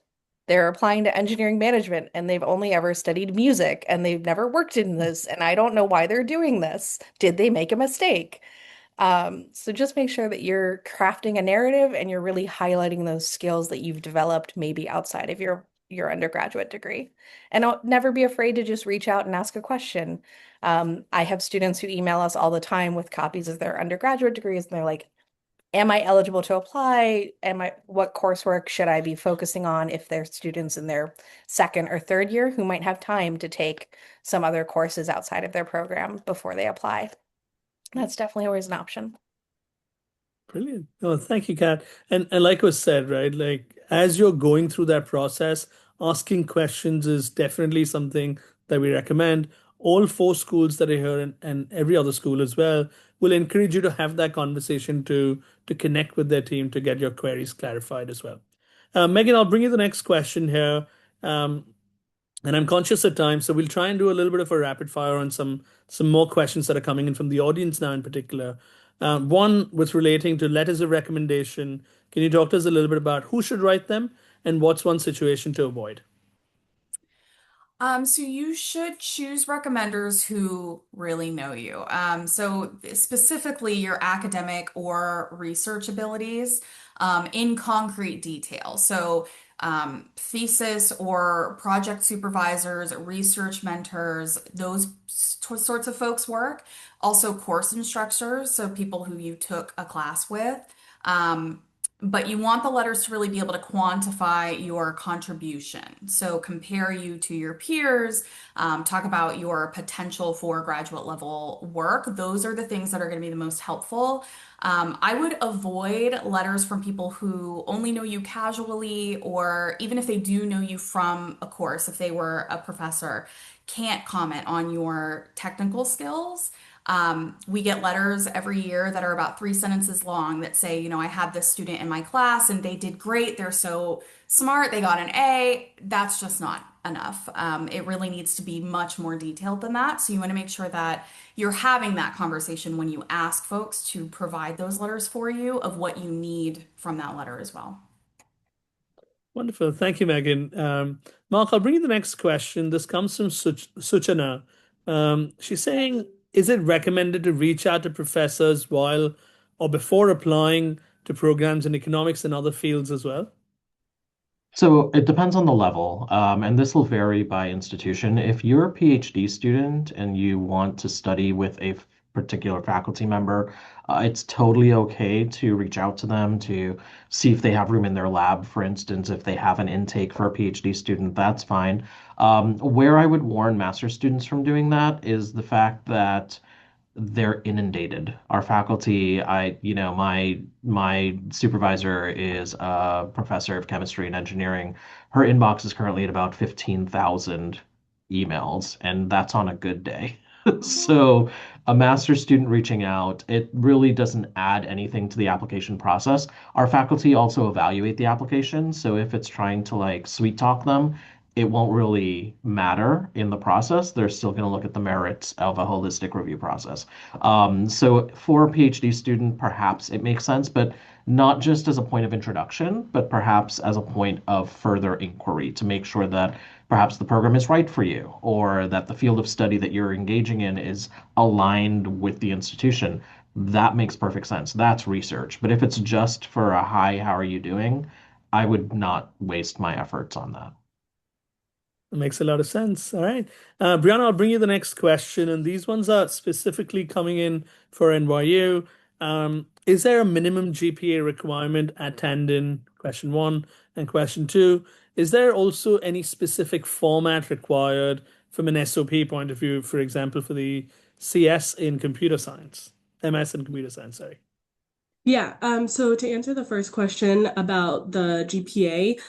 they're applying to engineering management and they've only ever studied music and they've never worked in this, and I don't know why they're doing this. Did they make a mistake? So just make sure that you're crafting a narrative and you're really highlighting those skills that you've developed maybe outside of your undergraduate degree. And don't never be afraid to just reach out and ask a question. I have students who email us all the time with copies of their undergraduate degrees, and they're like, am I eligible to apply? What coursework should I be focusing on if they're students in their second or third year who might have time to take some other courses outside of their program before they apply? That's definitely always an option. Brilliant. Oh, thank you, Kat. And like was said, right? Like as you're going through that process, asking questions is definitely something that we recommend. All four schools that are here and every other school as well will encourage you to have that conversation to connect with their team to get your queries clarified as well. Megan, I'll bring you the next question here. Um, and I'm conscious of time, so we'll try and do a little bit of a rapid fire on some more questions that are coming in from the audience now in particular. One was relating to letters of recommendation. Can you talk to us a little bit about who should write them and what's one situation to avoid? So you should choose recommenders who really know you. So specifically your academic or research abilities, in concrete detail. So thesis or project supervisors, research mentors, those sorts of folks work. Also course instructors, so people who you took a class with. Um, but you want the letters to really be able to quantify your contribution. So compare you to your peers, talk about your potential for graduate level work. Those are the things that are going to be the most helpful. I would avoid letters from people who only know you casually, or even if they do know you from a course, if they were a professor, can't comment on your technical skills. We get letters every year that are about 3 sentences long that say, I had this student in my class and they did great. They're so smart. They got an A. That's just not enough. It really needs to be much more detailed than that. So you want to make sure that you're having that conversation when you ask folks to provide those letters for you of what you need from that letter as well. Wonderful. Thank you, Megan. Mark, I'll bring you the next question. This comes from Suchana. She's saying, is it recommended to reach out to professors while or before applying to programs in economics and other fields as well? So it depends on the level, and this will vary by institution. If you're a PhD student and you want to study with a particular faculty member, it's totally okay to reach out to them to see if they have room in their lab. For instance, if they have an intake for a PhD student, that's fine. Where I would warn master's students from doing that is the fact that they're inundated. Our faculty, my supervisor is a professor of chemistry and engineering. Her inbox is currently at about 15,000 emails, and that's on a good day. So a master's student reaching out, it really doesn't add anything to the application process. Our faculty also evaluate the application, so if it's trying to like sweet talk them, it won't really matter in the process. They're still going to look at the merits of a holistic review process. So for a PhD student, perhaps it makes sense, but not just as a point of introduction, but perhaps as a point of further inquiry to make sure that perhaps the program is right for you or that the field of study that you're engaging in is aligned with the institution. That makes perfect sense. That's research. But if it's just for a hi, how are you doing? I would not waste my efforts on that. It makes a lot of sense. All right. Brianna, I'll bring you the next question. And these ones are specifically coming in for NYU. Is there a minimum GPA requirement at Tandon? Question one. And question two, is there also any specific format required from an SOP point of view, for example, for the CS in computer science, MS in computer science, sorry. Yeah, so to answer the first question about the GPA,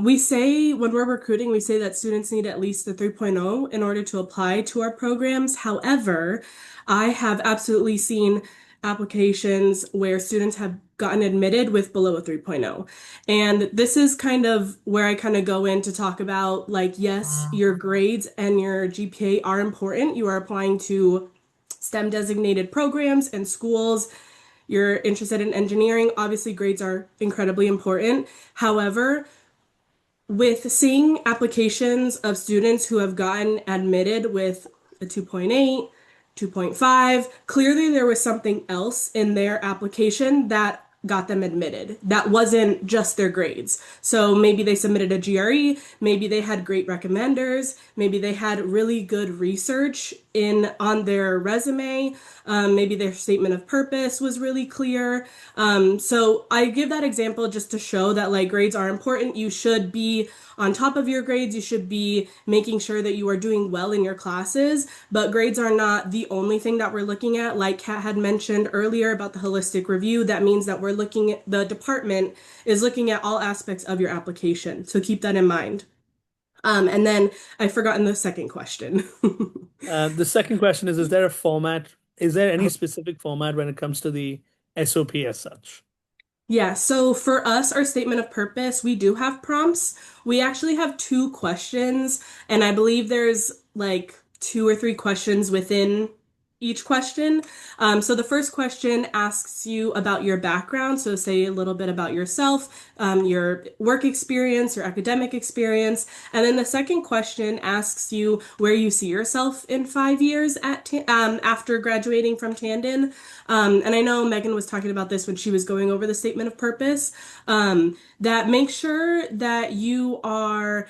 we say when we're recruiting, we say that students need at least a 3.0 in order to apply to our programs. However, I have absolutely seen applications where students have gotten admitted with below a 3.0. And this is kind of where I kind of go in to talk about like, yes, your grades and your GPA are important. You are applying to STEM designated programs and schools. You're interested in engineering, obviously grades are incredibly important. However, with seeing applications of students who have gotten admitted with a 2.8, 2.5, clearly there was something else in their application that got them admitted. That wasn't just their grades. So maybe they submitted a GRE, maybe they had great recommenders, maybe they had really good research in on their resume, maybe their statement of purpose was really clear. So I give that example just to show that like grades are important. You should be on top of your grades. You should be making sure that you are doing well in your classes, but grades are not the only thing that we're looking at. Like Kat had mentioned earlier about the holistic review, that means that we're looking at the department is looking at all aspects of your application. So keep that in mind. And then I've forgotten the second question. The second question is there a format? Is there any specific format when it comes to the SOP as such? Yeah, so for us, our statement of purpose, we do have prompts. We actually have two questions, and I believe there's like two or three questions within each question. So the first question asks you about your background. So say a little bit about yourself, your work experience, your academic experience. And then the second question asks you where you see yourself in 5 years after graduating from Tandon. And I know Megan was talking about this when she was going over the statement of purpose, that make sure that you are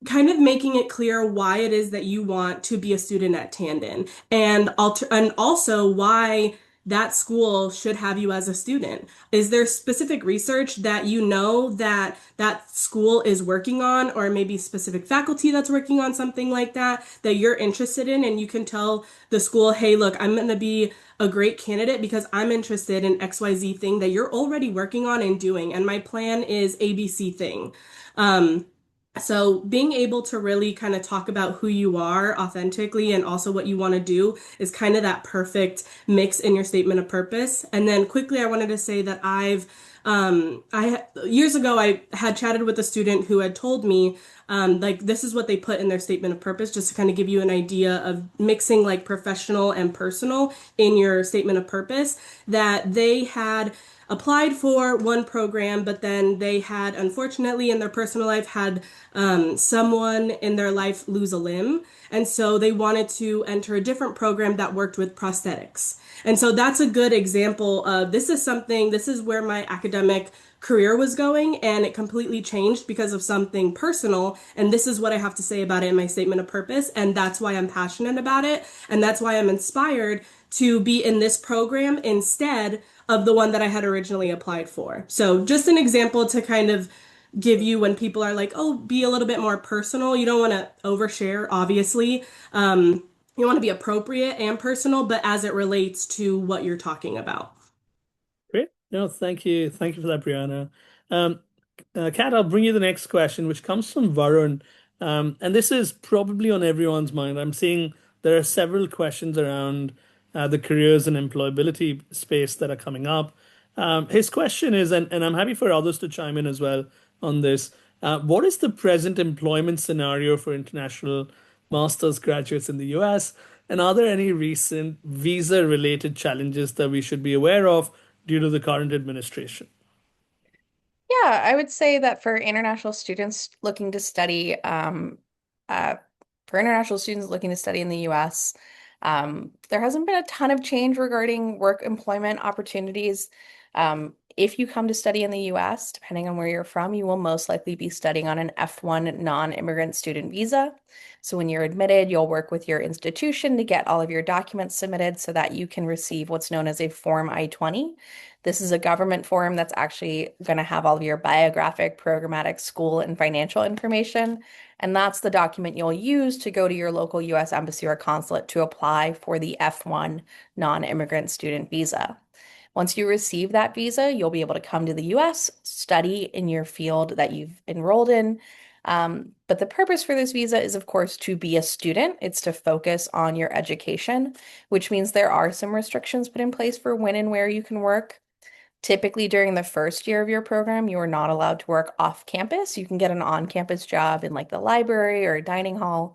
kind of making it clear why it is that you want to be a student at Tandon and also why that school should have you as a student. Is there specific research that you know that that school is working on, or maybe specific faculty that's working on something like that that you're interested in, and you can tell the school, hey, look, I'm going to be a great candidate because I'm interested in XYZ thing that you're already working on and doing, and my plan is ABC thing. So being able to really kind of talk about who you are authentically and also what you want to do is kind of that perfect mix in your statement of purpose. And then quickly, I wanted to say that years ago, I had chatted with a student who had told me, like this is what they put in their statement of purpose, just to kind of give you an idea of mixing like professional and personal in your statement of purpose, that they had applied for one program, but then they had, unfortunately, in their personal life, had someone in their life lose a limb. And so they wanted to enter a different program that worked with prosthetics. And so that's a good example of this is where my academic academic career was going, and it completely changed because of something personal. And this is what I have to say about it in my statement of purpose. And that's why I'm passionate about it. And that's why I'm inspired to be in this program instead of the one that I had originally applied for. So just an example to kind of give you when people are like, oh, be a little bit more personal. You don't want to overshare, obviously. You want to be appropriate and personal, but as it relates to what you're talking about. Great. No, thank you. Thank you for that, Brianna. Um, Kat, I'll bring you the next question, which comes from Varun. And this is probably on everyone's mind. I'm seeing there are several questions around the careers and employability space that are coming up. His question is, and I'm happy for others to chime in as well on this. What is the present employment scenario for international master's graduates in the US? And are there any recent visa-related challenges that we should be aware of due to the current administration? Yeah, I would say that for international students looking to study, uh, in the US, there hasn't been a ton of change regarding work employment opportunities. If you come to study in the US, depending on where you're from, you will most likely be studying on an F1 non-immigrant student visa. So when you're admitted, you'll work with your institution to get all of your documents submitted so that you can receive what's known as a Form I-20. This is a government form that's actually going to have all of your biographic, programmatic, school, and financial information. And that's the document you'll use to go to your local US embassy or consulate to apply for the F1 non-immigrant student visa. Once you receive that visa, you'll be able to come to the US, study in your field that you've enrolled in. But the purpose for this visa is, of course, to be a student. It's to focus on your education, which means there are some restrictions put in place for when and where you can work. Typically, during the first year of your program, you are not allowed to work off campus. You can get an on-campus job in like the library or a dining hall,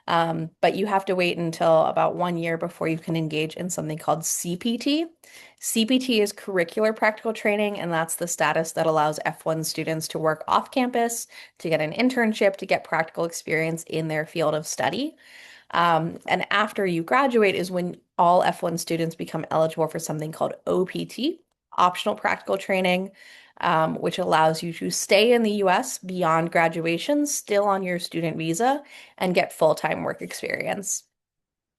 but you have to wait until about 1 year before you can engage in something called CPT. CPT is curricular practical training, and that's the status that allows F1 students to work off campus, to get an internship, to get practical experience in their field of study. And after you graduate is when all F1 students become eligible for something called OPT, optional practical training, which allows you to stay in the US beyond graduation, still on your student visa, and get full-time work experience.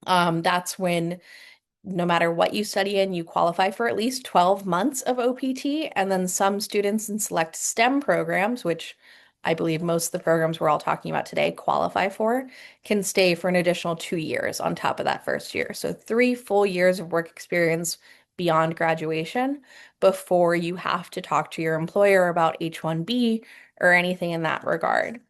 That's when no matter what you study in, you qualify for at least 12 months of OPT. And then some students in select STEM programs, which I believe most of the programs we're all talking about today qualify for, can stay for an additional 2 years on top of that first year. So 3 full years of work experience beyond graduation before you have to talk to your employer about H-1B or anything in that regard.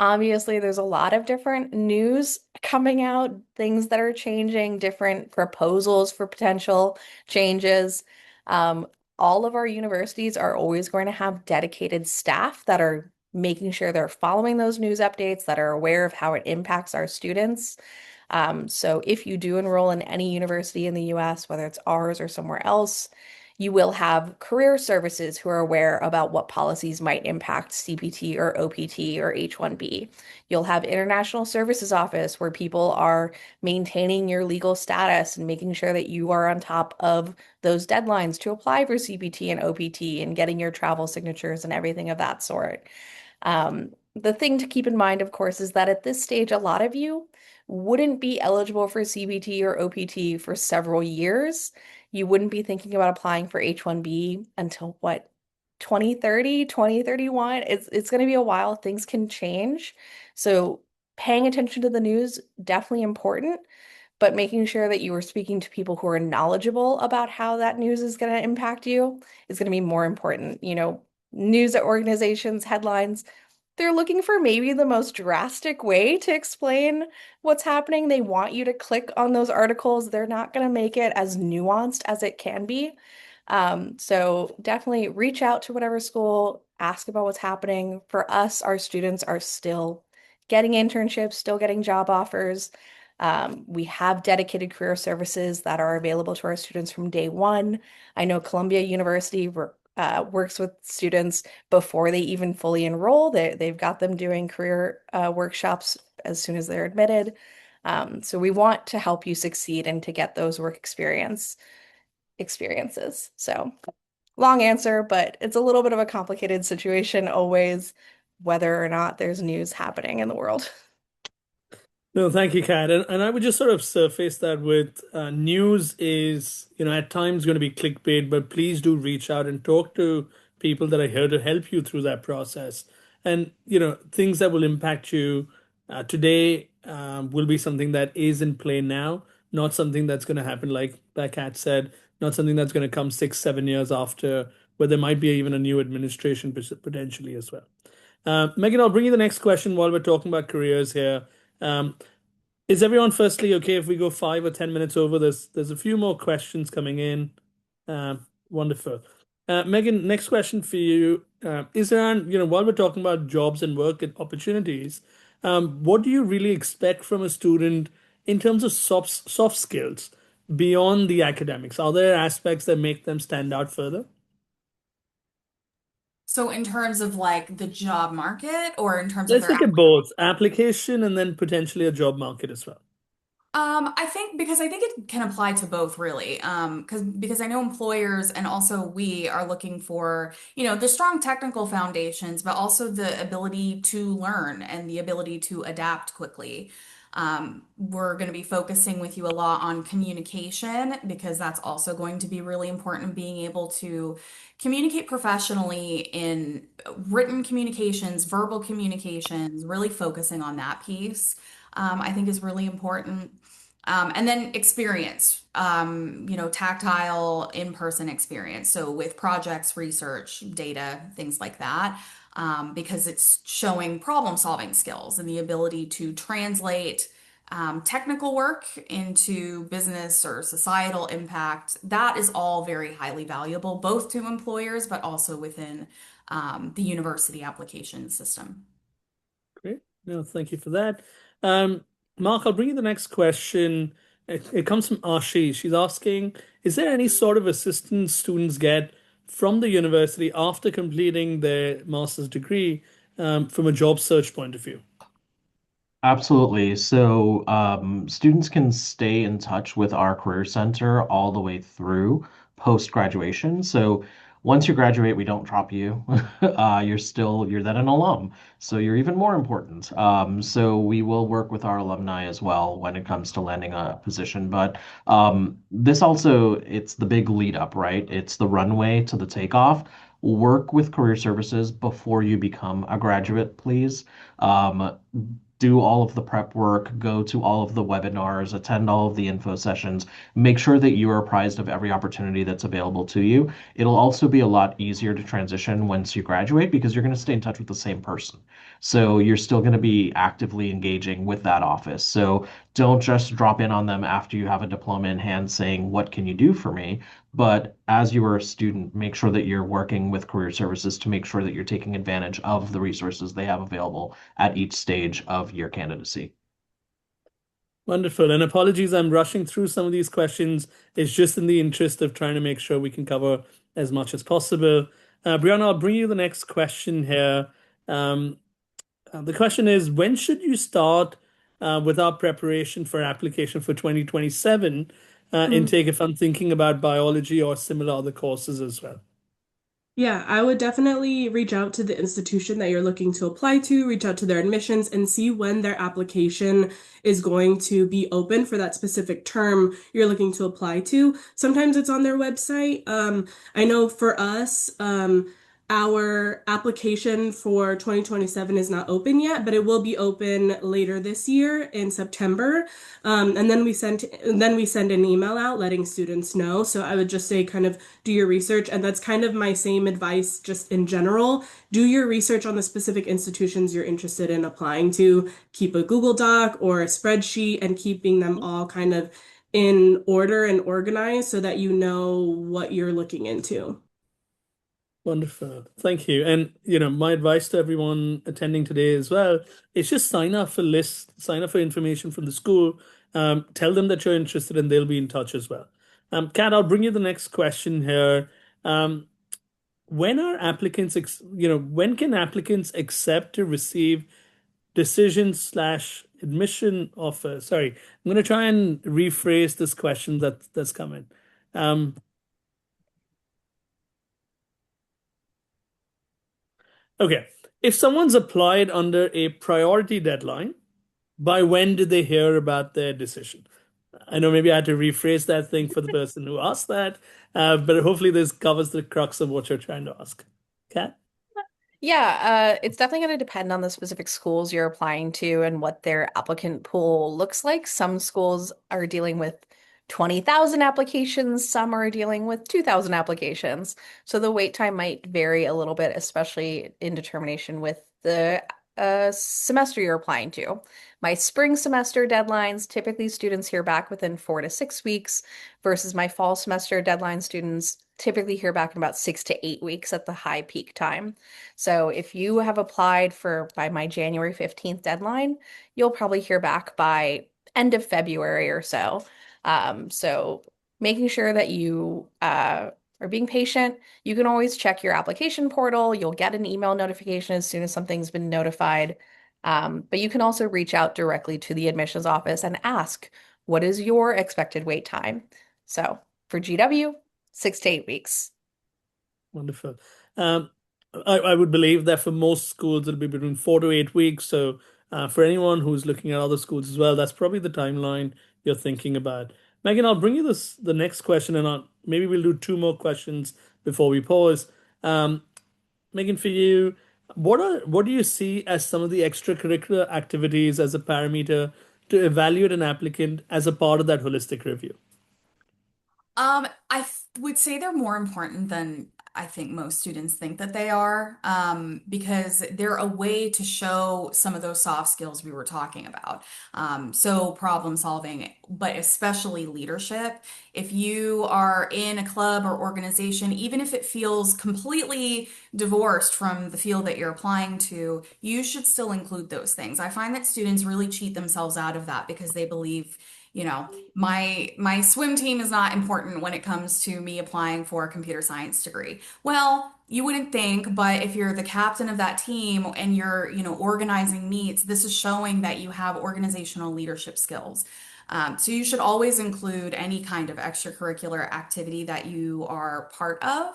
Obviously, there's a lot of different news coming out, things that are changing, different proposals for potential changes. Um, all of our universities are always going to have dedicated staff that are making sure they're following those news updates, that are aware of how it impacts our students. So if you do enroll in any university in the US, whether it's ours or somewhere else, you will have career services who are aware about what policies might impact CPT or OPT or H-1B. You'll have International Services Office where people are maintaining your legal status and making sure that you are on top of those deadlines to apply for CPT and OPT and getting your travel signatures and everything of that sort. The thing to keep in mind, of course, is that at this stage, a lot of you wouldn't be eligible for CPT or OPT for several years. You wouldn't be thinking about applying for H-1B until what, 2030, 2031? It's going to be a while. Things can change. So paying attention to the news, definitely important, but making sure that you are speaking to people who are knowledgeable about how that news is going to impact you is going to be more important. News organizations, headlines, they're looking for maybe the most drastic way to explain what's happening. They want you to click on those articles. They're not going to make it as nuanced as it can be. So definitely reach out to whatever school, ask about what's happening. For us, our students are still getting internships, still getting job offers. We have dedicated career services that are available to our students from day one. I know Columbia University works with students before they even fully enroll. They've got them doing career workshops as soon as they're admitted. So we want to help you succeed and to get those work experiences. So Long answer, but it's a little bit of a complicated situation always, whether or not there's news happening in the world. No, thank you, Kat. And I would just sort of surface that with news is, at times going to be clickbait, but please do reach out and talk to people that are here to help you through that process. And, things that will impact you today will be something that is in play now, not something that's going to happen, like Kat said, not something that's going to come 6, 7 years after, where there might be even a new administration potentially as well. Megan, I'll bring you the next question while we're talking about careers here. Um, is everyone firstly okay if we go 5 or 10 minutes over? There's a few more questions coming in. Wonderful. Megan, next question for you. Is there, while we're talking about jobs and work and opportunities, what do you really expect from a student in terms of soft skills beyond the academics? Are there aspects that make them stand out further? So in terms of like the job market or in terms of Let's their look at both application and then potentially a job market as well. I think because I think it can apply to both really. Because I know employers and also we are looking for, the strong technical foundations, but also the ability to learn and the ability to adapt quickly. We're going to be focusing with you a lot on communication because that's also going to be really important, being able to communicate professionally in written communications, verbal communications, really focusing on that piece. I think is really important. And then experience, tactile in-person experience. So with projects, research, data, things like that, because it's showing problem-solving skills and the ability to translate technical work into business or societal impact. That is all very highly valuable, both to employers, but also within the university application system. Great. No, thank you for that. Um, Mark, I'll bring you the next question. It comes from Ashi. She's asking, is there any sort of assistance students get from the university after completing their master's degree, from a job search point of view? Absolutely. So, students can stay in touch with our Career Center all the way through post-graduation. So, once you graduate, we don't drop you. You're then an alum. So, you're even more important. So, we will work with our alumni as well when it comes to landing a position. But this also, it's the big lead up, right? It's the runway to the takeoff. Work with career services before you become a graduate, please. Um, do all of the prep work, go to all of the webinars, attend all of the info sessions, make sure that you are apprised of every opportunity that's available to you. It'll also be a lot easier to transition once you graduate because you're going to stay in touch with the same person. So you're still going to be actively engaging with that office. So don't just drop in on them after you have a diploma in hand saying, "What can you do for me?" But as you are a student, make sure that you're working with career services to make sure that you're taking advantage of the resources they have available at each stage of your candidacy. Wonderful. And apologies, I'm rushing through some of these questions. It's just in the interest of trying to make sure we can cover as much as possible. Brianna, I'll bring you the next question here. Um, the question is, when should you start with our preparation for application for 2027 intake if I'm thinking about biology or similar other courses as well? Yeah, I would definitely reach out to the institution that you're looking to apply to, reach out to their admissions and see when their application is going to be open for that specific term you're looking to apply to. Sometimes it's on their website. I know for us, our application for 2027 is not open yet, but it will be open later this year in September. And then we send an email out letting students know. So I would just say kind of do your research, and that's kind of my same advice just in general. Do your research on the specific institutions you're interested in applying to. Keep a Google Doc or a spreadsheet and keeping them all kind of in order and organized so that you know what you're looking into. Wonderful. Thank you. And, my advice to everyone attending today as well is just sign up for lists, sign up for information from the school, tell them that you're interested and they'll be in touch as well. Kat, I'll bring you the next question here. Um, when are applicants, when can applicants accept to receive decision/admission offer? Sorry, I'm going to try and rephrase this question that's coming. Um, Okay. If someone's applied under a priority deadline, by when did they hear about their decision? I know maybe I had to rephrase that thing for the person who asked that, but hopefully this covers the crux of what you're trying to ask. Kat? Yeah, it's definitely going to depend on the specific schools you're applying to and what their applicant pool looks like. Some schools are dealing with 20,000 applications, some are dealing with 2,000 applications. So the wait time might vary a little bit, especially in determination with the semester you're applying to. My spring semester deadlines, typically students hear back within 4 to 6 weeks, versus my fall semester deadline students typically hear back in about 6 to 8 weeks at the high peak time. So if you have applied for by my January 15th deadline, you'll probably hear back by end of February or so. So making sure that you are being patient. You can always check your application portal. You'll get an email notification as soon as something's been notified. But you can also reach out directly to the admissions office and ask, what is your expected wait time? So for GW, 6 to 8 weeks. Wonderful. Um, I would believe that for most schools, it'll be between 4 to 8 weeks. So, for anyone who's looking at other schools as well, that's probably the timeline you're thinking about. Megan, I'll bring you the next question, and maybe we'll do two more questions before we pause. Um, Megan, for you, what do you see as some of the extracurricular activities as a parameter to evaluate an applicant as a part of that holistic review? Would say they're more important than I think most students think that they are, because they're a way to show some of those soft skills we were talking about. So problem solving, but especially leadership. If you are in a club or organization, even if it feels completely divorced from the field that you're applying to, you should still include those things. I find that students really cheat themselves out of that because they believe, my swim team is not important when it comes to me applying for a computer science degree. Well, you wouldn't think, but if you're the captain of that team and you're, organizing meets, this is showing that you have organizational leadership skills. So you should always include any kind of extracurricular activity that you are part of.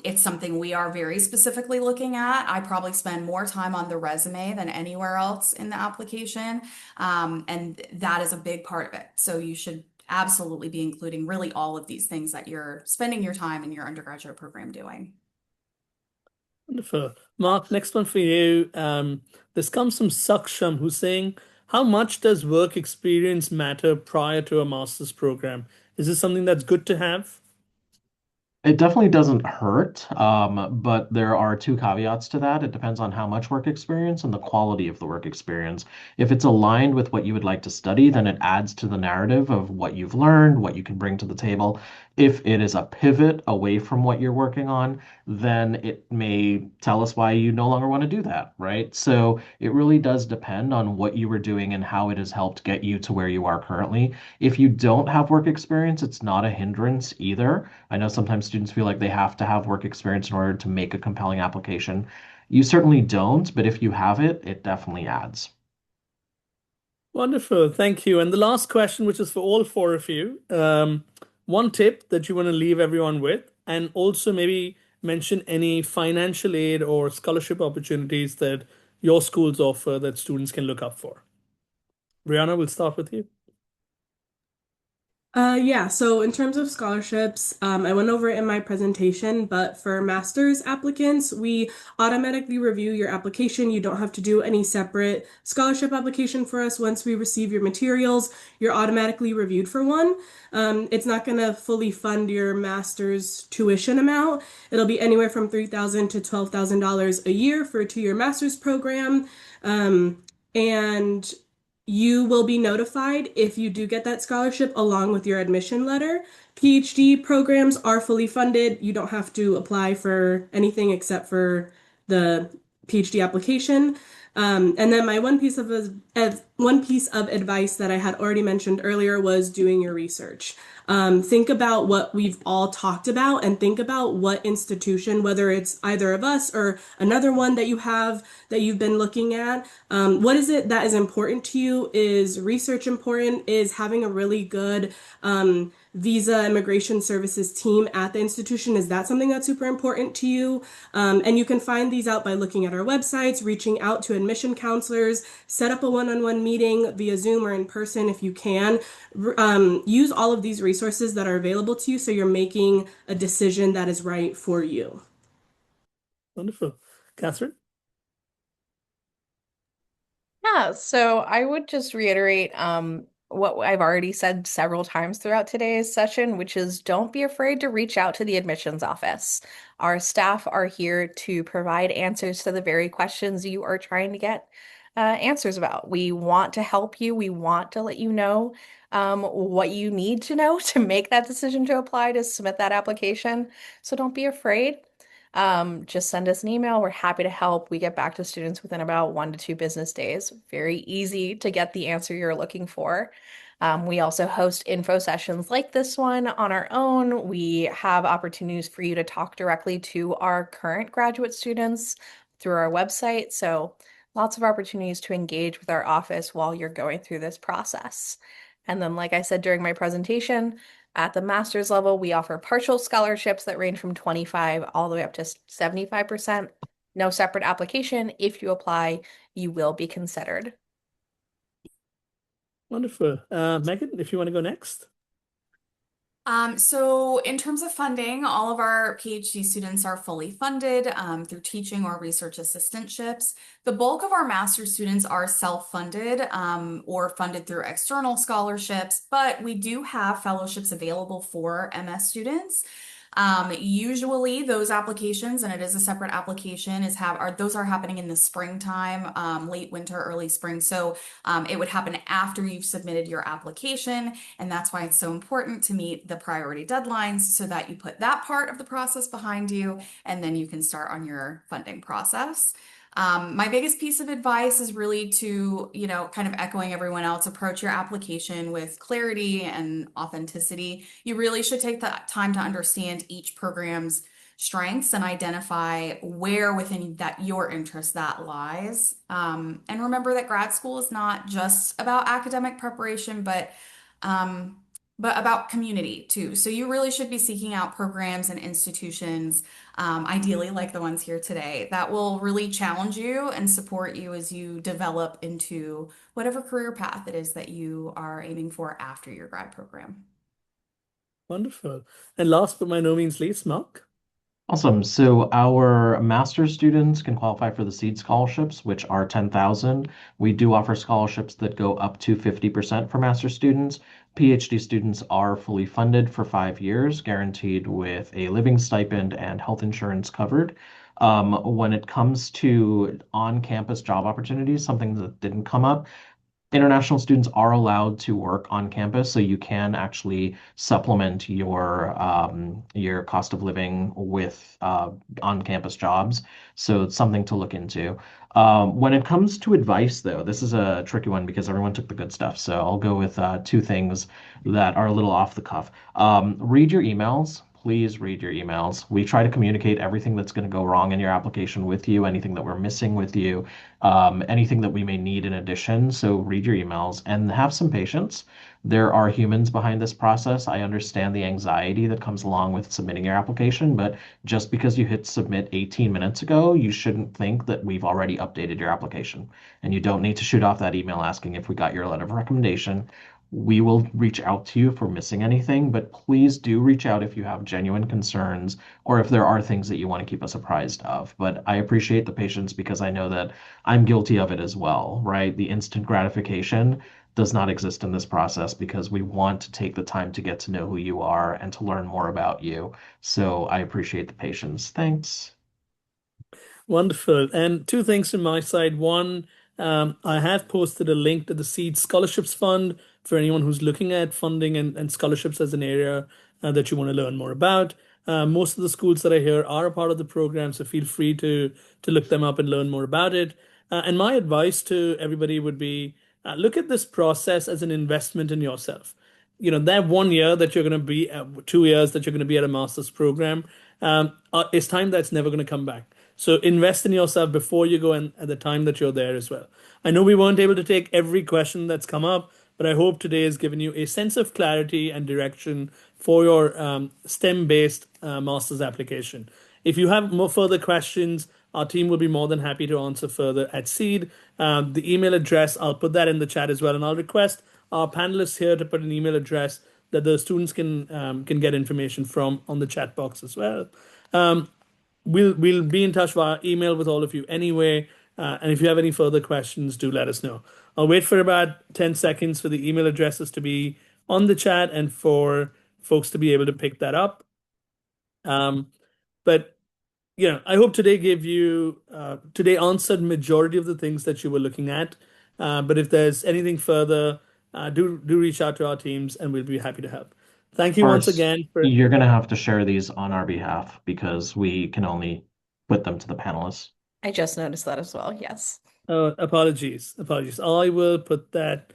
It's something we are very specifically looking at. I probably spend more time on the resume than anywhere else in the application. And that is a big part of it. So you should absolutely be including really all of these things that you're spending your time in your undergraduate program doing. Wonderful. Mark, next one for you. This comes from Saksham, who's saying, how much does work experience matter prior to a master's program? Is this something that's good to have? It definitely doesn't hurt, but there are two caveats to that. It depends on how much work experience and the quality of the work experience. If it's aligned with what you would like to study, then it adds to the narrative of what you've learned, what you can bring to the table. If it is a pivot away from what you're working on, then it may tell us why you no longer want to do that, right? So it really does depend on what you were doing and how it has helped get you to where you are currently. If you don't have work experience, it's not a hindrance either. I know sometimes students feel like they have to have work experience in order to make a compelling application. You certainly don't, but if you have it, it definitely adds. Wonderful. Thank you. And the last question, which is for all four of you, one tip that you want to leave everyone with, and also maybe mention any financial aid or scholarship opportunities that your schools offer that students can look up for. Brianna, we'll start with you. Yeah, so in terms of scholarships, I went over it in my presentation, but for master's applicants, we automatically review your application. You don't have to do any separate scholarship application for us. Once we receive your materials, you're automatically reviewed for one. It's not going to fully fund your master's tuition amount. It'll be anywhere from $3,000 to $12,000 a year for a 2-year master's program. And you will be notified if you do get that scholarship along with your admission letter. PhD programs are fully funded. You don't have to apply for anything except for the PhD application. And then my one piece of advice that I had already mentioned earlier was doing your research. Think about what we've all talked about and think about what institution, whether it's either of us or another one that you have that you've been looking at. What is it that is important to you? Is research important? Is having a really good visa immigration services team at the institution. Is that something that's super important to you? And you can find these out by looking at our websites, reaching out to admission counselors, set up a one-on-one meeting via Zoom or in person if you can. Use all of these resources that are available to you so you're making a decision that is right for you. Wonderful. Catherine? Yeah, so I would just reiterate what I've already said several times throughout today's session, which is don't be afraid to reach out to the admissions office. Our staff are here to provide answers to the very questions you are trying to get answers about. We want to help you. We want to let you know what you need to know to make that decision to apply to submit that application. So don't be afraid. Just send us an email. We're happy to help. We get back to students within about 1 to 2 business days. Very easy to get the answer you're looking for. We also host info sessions like this one on our own. We have opportunities for you to talk directly to our current graduate students through our website. So lots of opportunities to engage with our office while you're going through this process. And then, like I said during my presentation, at the master's level, we offer partial scholarships that range from 25 all the way up to 75%. No separate application. If you apply, you will be considered. Wonderful. Megan, if you want to go next. So in terms of funding, all of our PhD students are fully funded through teaching or research assistantships. The bulk of our master's students are self-funded or funded through external scholarships, but we do have fellowships available for MS students. Usually those applications, and it is a separate application, those are happening in the springtime, late winter, early spring. So it would happen after you've submitted your application, and that's why it's so important to meet the priority deadlines so that you put that part of the process behind you, and then you can start on your funding process. My biggest piece of advice is really to, kind of echoing everyone else, approach your application with clarity and authenticity. You really should take the time to understand each program's strengths and identify where within your interest that lies. And remember that grad school is not just about academic preparation, but about community too. So you really should be seeking out programs and institutions, ideally like the ones here today, that will really challenge you and support you as you develop into whatever career path it is that you are aiming for after your grad program. Wonderful. And last but by no means least, Mark. Awesome. So our master's students can qualify for the seed scholarships, which are 10,000. We do offer scholarships that go up to 50% for master's students. PhD students are fully funded for 5 years, guaranteed with a living stipend and health insurance covered. When it comes to on-campus job opportunities, something that didn't come up, international students are allowed to work on campus, so you can actually supplement your cost of living with on-campus jobs. So it's something to look into. When it comes to advice, though, this is a tricky one because everyone took the good stuff. So I'll go with two things that are a little off the cuff. Read your emails. Please read your emails. We try to communicate everything that's going to go wrong in your application with you, anything that we're missing with you, anything that we may need in addition. So read your emails and have some patience. There are humans behind this process. I understand the anxiety that comes along with submitting your application, but just because you hit submit 18 minutes ago, you shouldn't think that we've already updated your application. And you don't need to shoot off that email asking if we got your letter of recommendation. We will reach out to you if we're missing anything, but please do reach out if you have genuine concerns or if there are things that you want to keep us apprised of. But I appreciate the patience because I know that I'm guilty of it as well, right? The instant gratification does not exist in this process because we want to take the time to get to know who you are and to learn more about you. So I appreciate the patience. Thanks. Wonderful. And two things from my side. One, I have posted a link to the Seed Scholarships Fund for anyone who's looking at funding and scholarships as an area that you want to learn more about. Most of the schools that I hear are a part of the program, so feel free to look them up and learn more about it. And my advice to everybody would be look at this process as an investment in yourself. That 1 year that you're going to be, 2 years that you're going to be at a master's program, is time that's never going to come back. So invest in yourself before you go and at the time that you're there as well. I know we weren't able to take every question that's come up, but I hope today has given you a sense of clarity and direction for your STEM-based master's application. If you have more further questions, our team will be more than happy to answer further at Seed. The email address, I'll put that in the chat as well, and I'll request our panelists here to put an email address that the students can get information from on the chat box as well. We'll be in touch via email with all of you anyway. And if you have any further questions, do let us know. I'll wait for about 10 seconds for the email addresses to be on the chat and for folks to be able to pick that up. But I hope today answered majority of the things that you were looking at. But if there's anything further, do reach out to our teams and we'll be happy to help. Thank you once Paris, again for. you're going to have to share these on our behalf because we can only put them to the panelists. I just noticed that as well. Yes. Apologies. I will put that.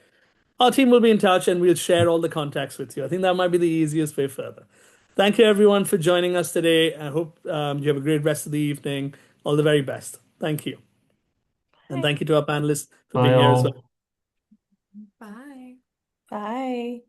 Our team will be in touch and we'll share all the contacts with you. I think that might be the easiest way further. Thank you, everyone, for joining us today. I hope you have a great rest of the evening. All the very best. Thank you. And Bye. thank you to our panelists for Bye being here as all. well. Bye. Bye.